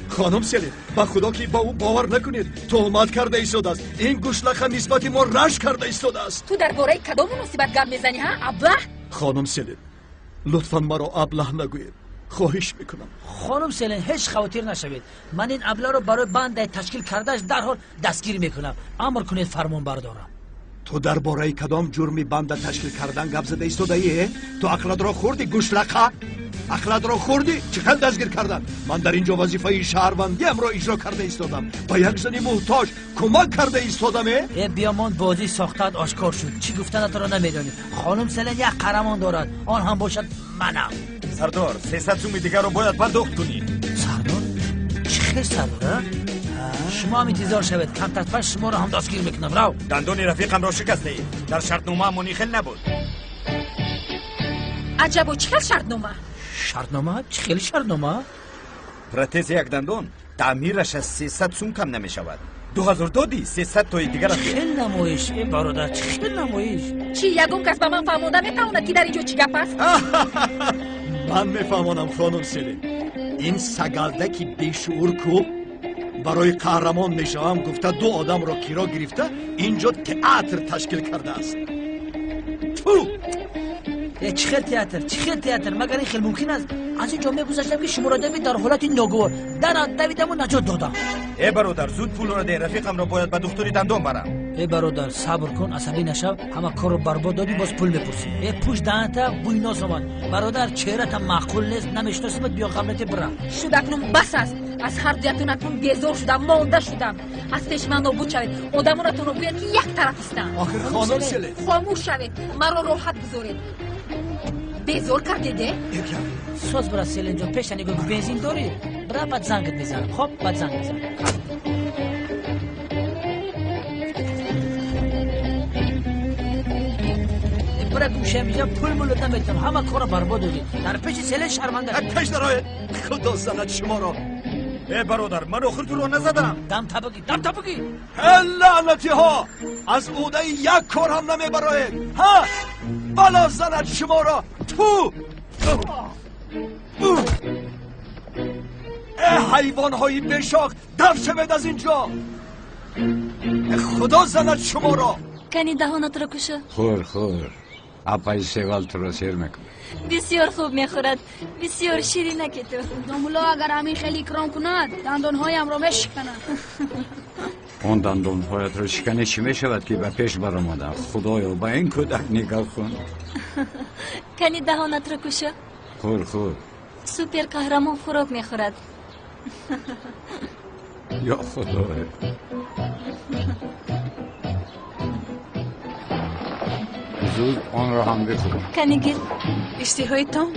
خانم سله با خدا که با او باور نکنید تهمت کرده ایستاده است این گوشلخه نسبت ما رشک کرده ایستاده است تو درباره کدام مصیبت گپ میزنی ها ابله خانم سله لطفا مرا ابله نگویید خواهش میکنم خانم سله هیچ خاطر نشوید من این ابله رو برای بند تشکیل کردهش در حال دستگیر میکنم امر کنید فرمان بردارم تو درباره کدام جرمی بند تشکیل کردن گپ زده ایستاده ای تو عقلت را خوردی گوشلخه عقلت را خوردی چقدر دستگیر کردن من در اینجا وظیفه شهروندی ام را اجرا کرده ایستادم با یک زنی محتاج کمک کرده ایستادم ای بیامان بازی ساختت آشکار شد چی گفتنت را نمیدانی خانم سله یک قهرمان دارد آن هم باشد منم سردار 300 سوم دیگر رو باید پرداخت کنی سردار چی خیلی سردار شما هم انتظار شود کمتر پس شما را هم دستگیر میکنم رو دندان رفیقم را شکسته در شرطنامه منیخل نبود عجب و چه شرطنامه شرطنامه چه خیلی شرطنامه پرتز یک دندان تعمیرش از 300 سوم کم نمی شود 2000 دادی 300 تای دیگر خیلی نمایش ای برادر خیلی نمایش چی یگون کس به من فهمونده میتونه که در اینجا چی گپ است من میفهمانم خانم سله این سگلده که بیشعور کو برای قهرمان میشوم گفته دو آدم را کیرا گرفته اینجا تئاتر تشکیل کرده است تو چه خیلی تئاتر مگر این خیلی ممکن است از این جمعه گذاشتم که شما را دوید در حالت ناگوار در دویدم و نجات دادم ای برادر زود پول را ده رفیقم را باید به دکتری دندان برم ای برادر صبر کن عصبی نشو همه کار رو برباد دادی باز پول میپرسی ای پوش دهنتا بوی ناز آمد برادر چهرت معقول نیست نمیشناسیمت بیا قبلت برم شد اکنون بس است از هر جهتون اکنون بیزار شدم مانده شدم هستش من نابود شوید آدمانتون رو بیاد که یک طرف هستن آخر خانم سله خاموش شوید مرا راحت بذارید بیزار کردیده؟ سوز برا سله اینجا پیش نگو بنزین داری برا بعد زنگت میزنم خب بعد زنگ میزنم برا گوشه میزنم پول مولت نمیتونم همه کار برباد دادی در پیش سله شرمنده پیش درایت خدا زند شما را ای برادر من آخر تو رو نزدم دم تبگی لعنتی ها از اوده یک کار هم نمیبراید ها بلا زند شما را تو ای حیوان های بشاق دف شوید از اینجا خدا زند شما را کنی دهانت را کشه خور اپای سیوال تو را سیر میکن بسیار خوب میخورد بسیار شیرینه که تو دامولا اگر همین خیلی اکرام کند دندانهایم را میشکند اون دندانهایت را شکنه چی میشود که به پیش برآمده خدایا با این کودک نگاه کن کنی دهانت را کشه خور سوپر قهرمان خوراک میخورد یا خدایا زود آن را هم بخور کنی گیر اشتهای تام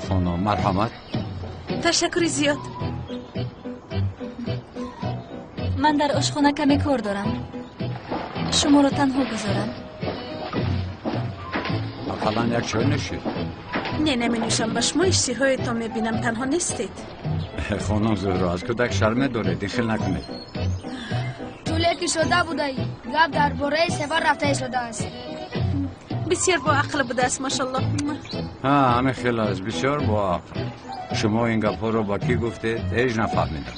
خانم مرحمت. تشکر زیاد. من در آشخانه کمی کار دارم. شما رو تنها گذارم. اقلا یک چای نشید. نه نمی نوشم. با شما اشتهای تا میبینم تنها نیستید. خانم زهرا از کودک شرمه دارید. این خیل نکنید. طولتی شده بوده ای. گپ درباره سفر رفته شده است. بسیار با عقل بوده است ماشاءالله. همه خیلی از بسیار با عقل. شما این گپ ها رو با کی گفتید؟ هیچ نفهمیدم.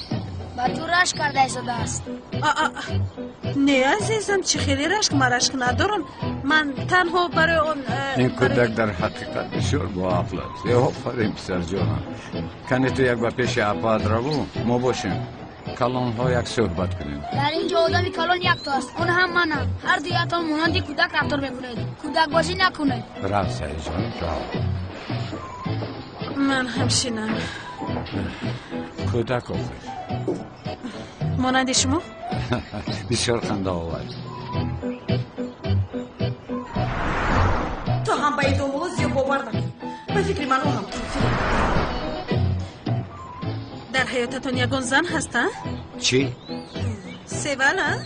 با تو رشک کرده شده است. نه عزیزم چه خیلی رشک ما رشک ندارم. من تنها برای اون این کودک در حقیقت بسیار با عقل است. یه آفرین پسر جانم. کنی تو یک با پیش اپاد رو ما باشیم. کلان ها یک صحبت کنیم. در اینجا آدمی کلان یک تو است. اون هم منم. هر دیگتان مانند کودک رفتار بکنید. کودک بازی نکنید. راست جان راست. من همشینم. کودک آخر مانند شما؟ بسیار خنده آور. تو هم با این دو موضوع زیاد باور نکن. به فکر من او هم در حیاتتون یگان زن هست ها؟ چی؟ سیول ها؟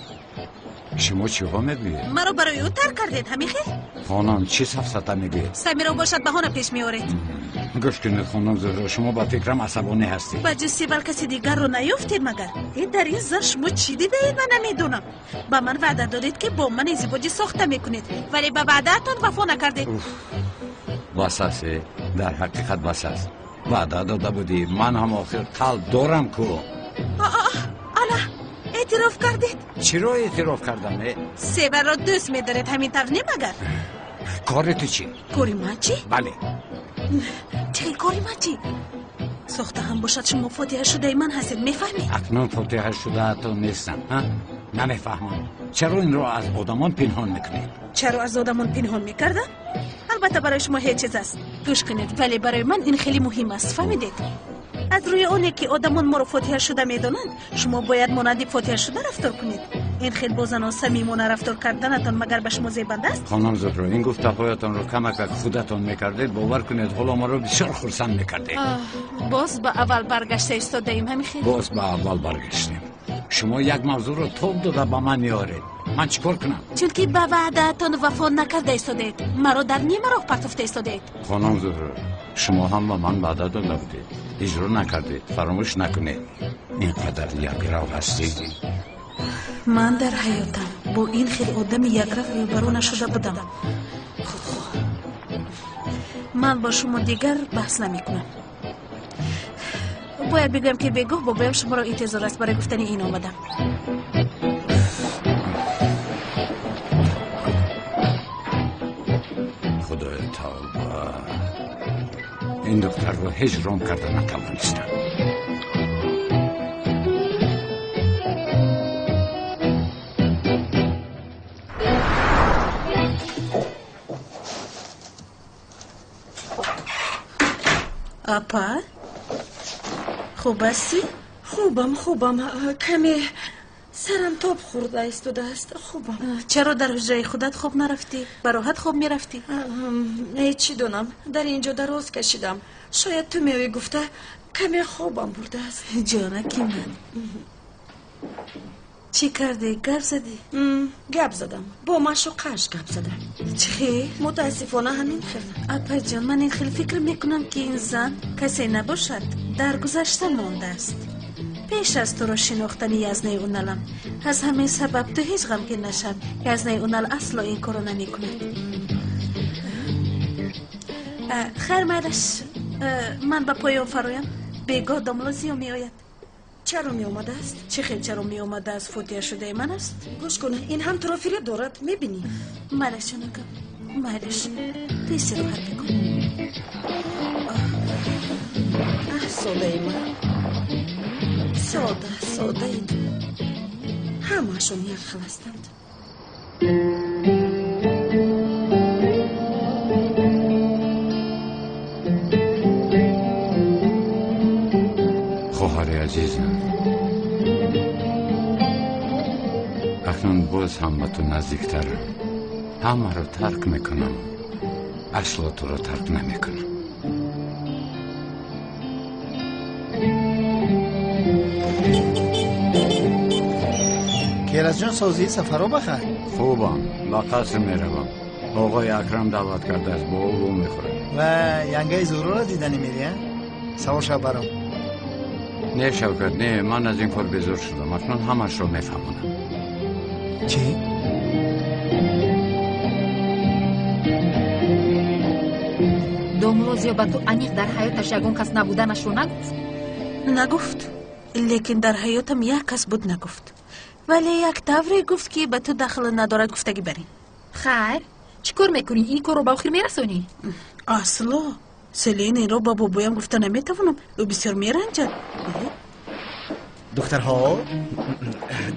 شما چی ها میگوید؟ مرا برای او ترک کردید همین خیلی؟ خانم چی سفسطه میگوید؟ سمیرا باشد بهانه پیش میارید. گوش کنید خانم زهرا شما با فکرم عصبانی هستید. با جز سیول کسی دیگر رو نیفتید مگر؟ این در این زن شما چی دیده اید من نمیدونم. با من وعده دادید که با من ازدواج ساخته میکنید ولی به وعدهتون وفا نکردید. بس است در حقیقت بس است. وعده داده بودی من هم آخر قلب دارم کو. الا اعتراف کردید؟ چرا اعتراف کردم؟ سیول را دوست میدارید همین تقنیم مگر؟ کار تو چی؟ کاری من چی؟ بله. چه کاری من چی؟ ساخته هم باشد شما فاتحه شده من هستید میفهمی؟ اکنون فاتحه شده تو نیستم ها؟ نمیفهمم چرا این رو از آدمان پنهان میکنید؟ چرا از آدمان پنهان میکردم؟ البته برای شما هیچ چیز است گوش کنید ولی برای من این خیلی مهم است فهمیدید؟ از روی اونه که آدمان ما رو فاتحه شده میدونند شما باید مانند فاتحه شده رفتار کنید. این خیلی بازن و صمیمانه رفتار کردنتان مگر به شما زیبنده است؟ خانم زهرا این گفته‌هایتان رو کمک خودتان میکردید باور کنید حالا ما رو بسیار خرسند میکردید. باز به اول برگشته ایستاده ایم همین خیلی؟ باز به اول برگشتیم. شما یک موضوع رو توب داده با من میارید. من چیکار کنم؟ چون که به وعدهتان وفا نکرده ایستادید. مرا در نیمه راه پرتفته ایستادید. خانم زهرا شما هم با من وعده داده بودید. اجرا نکردید. فراموش نکنید. اینقدر یکرو هستید. من در حیاتم با این خیلی آدم یکرو روبرو نشده بودم. من با شما دیگر بحث نمی کنم. باید بگم که بگاه بابایم شما را انتظار است برای گفتن این آمدم. خدای توبه این دختر رو هجران کرده نتوانستم. اپا خوب هستی؟ خوبم کمی سرم تاب خورده ایستاده است. خوبم. چرا در حجره خودت خوب نرفتی؟ براحت خوب میرفتی؟ چی دونم در اینجا دراز کشیدم. شاید تو میوی گفته کمی خوبم برده است. جانکی من چی کردی؟ گپ زدی؟ گپ زدم با معشوقش گپ زدم. چی؟ متاسفانه همین خیلی. اپا جان من این خیلی فکر میکنم که این زن کسی نباشد در گذشته مانده است. پیش از تو را شناختن یزنه اونلم از همین سبب تو هیچ غمگین نشد. یزنه اونل اصلا این کارو نمی کند. خیر مادش من با پایان فرایم بگاه داملازی می آید. چرا می اومده است؟ چه خیلی چرا می اومده از فوتیه شده من است؟ گوش کنه این هم تو را فریب دارد میبینی؟ مالش نگم مالش پیسی رو حرکه کن. ساده ای من ساده ای تو همهشون یک خل هستند. خواهر عزیزم اکنون باز هم به تو نزدیکترم. همه رو ترک میکنم اصلا تو رو ترک نمیکنم. کیلاس جان سازی سفرو بخیر. خوبم با قصد میروم. آقای اکرم دعوت کرده است با او میخورم. و ینگه زورو را دیدنی میری؟ سوار شب برام. نه شوکت نه، من از این کار بیزار شدم. اکنون همش رو میفهمونم. چی؟ домлозиё ба ту аниқ дар ҳаёташ ягон кас набуданашро нагуфт? نگفت لیکن در حیاتم یک کس بود نگفت ولی یک طوری گفت که به تو دخل ندارد گفتگی بریم. خیر چی کار میکنی؟ این کار رو به آخر میرسونی؟ اصلا سلین این رو با بابایم گفته نمیتونم او بسیار میرنجد. دخترها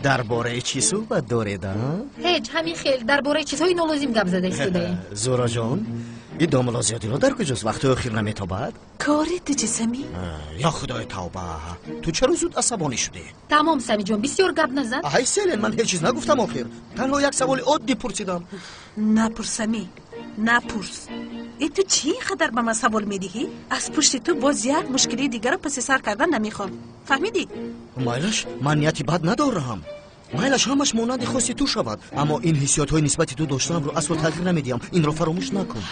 درباره چی صحبت دارید؟ هیچ همین خیلی درباره چیزهای نالازم گپ زده ایستاده. زورا جان این داملا زیادی رو در کجاست؟ وقت آخر نمیتابد؟ کاری تو چی سمی؟ یا خدای توبه تو چرا زود عصبانی شدی؟ تمام سمی جان بسیار گپ نزن. ای سلین من هیچ چیز نگفتم آخر تنها یک سوال عادی پرسیدم. نپرسمی نپرس. ای تو چی قدر به من سوال میدهی؟ از پشت تو باز یک مشکلی دیگر رو پس سر کردن نمیخوام. فهمیدی؟ مایلش من نیتی بد ندارم. مایلش همش مانند خواستی تو شود اما این حسیات های نسبتی تو داشتم رو اصلا تغییر نمیدیم. این رو فراموش نکن.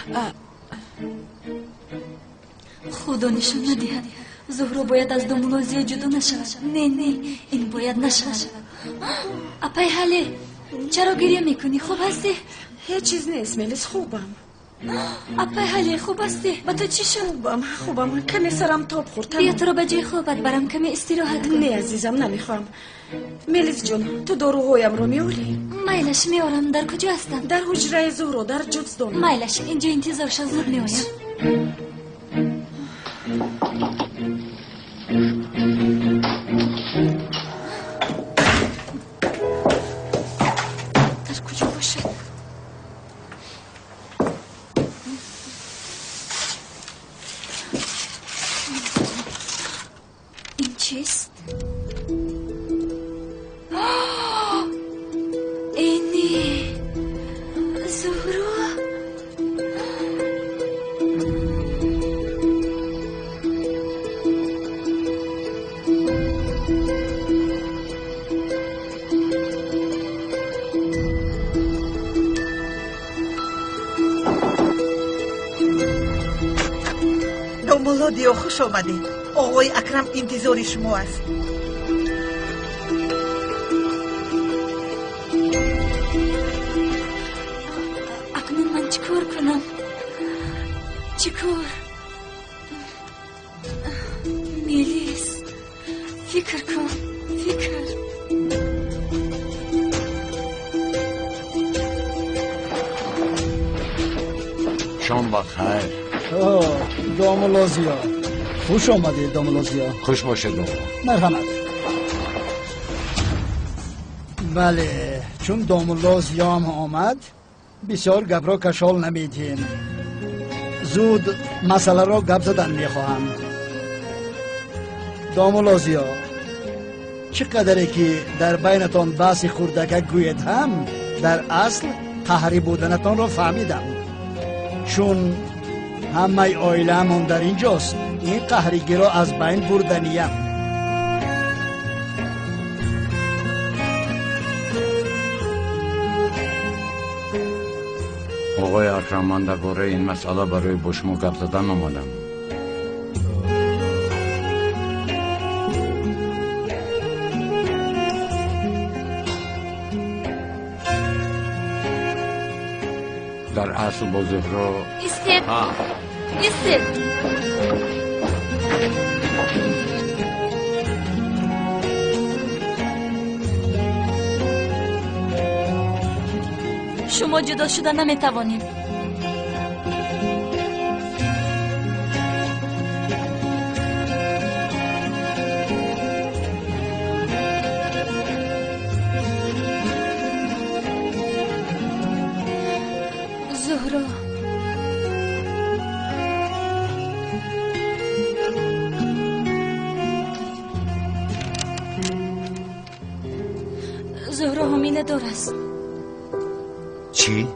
خدا نشان ندهد زهرا باید از دامولازی جدا نشود. نه این باید نشود. اپای حاله چرا گریه میکنی؟ خوب هستی؟ هیچ چیز نیست ملیس خوبم. اپای حاله خوب هستی؟ با تو چی شد؟ خوبم کمی سرم تاب خورد. بیا تو رو به جای خوبت برم کمی استراحت کن. نه عزیزم نمیخوام. ملیس جون تو داروهایم رو میاری؟ مایلش میارم. در کجا هستن؟ در حجره زهرا در جزدان. مایلش اینجا انتظارش زود میایم. در کجا باشه؟ این چیست؟ اینی زهرا. دامولادیو خوش آمدید. آقای اکرم انتظار شما است. اکنون من چیکار کنم؟ چیکار؟ میلیس فکر کن فکر. شام بخیر. دامولازیا خوش آمدید. دامولازیا خوش باشه دوم. مرحمت. بله چون دامولازیا هم آمد بسیار گپ را کشال نمیدیم. زود مسئله را گپ زدن میخواهم. دامولازیا چقدره که در بینتان بحث خوردکک گوید هم در اصل قهری بودنتان را فهمیدم. چون همه آیله همون در اینجاست. این قهرگی را از بین بردنیم. آقای اکرم من درباره این مسئله برای با شما گپ زدن آمدم. در اصل با زهرا استید شما جدا شدن نمیتوانید. زهرا زهرا همینه دار است. چی؟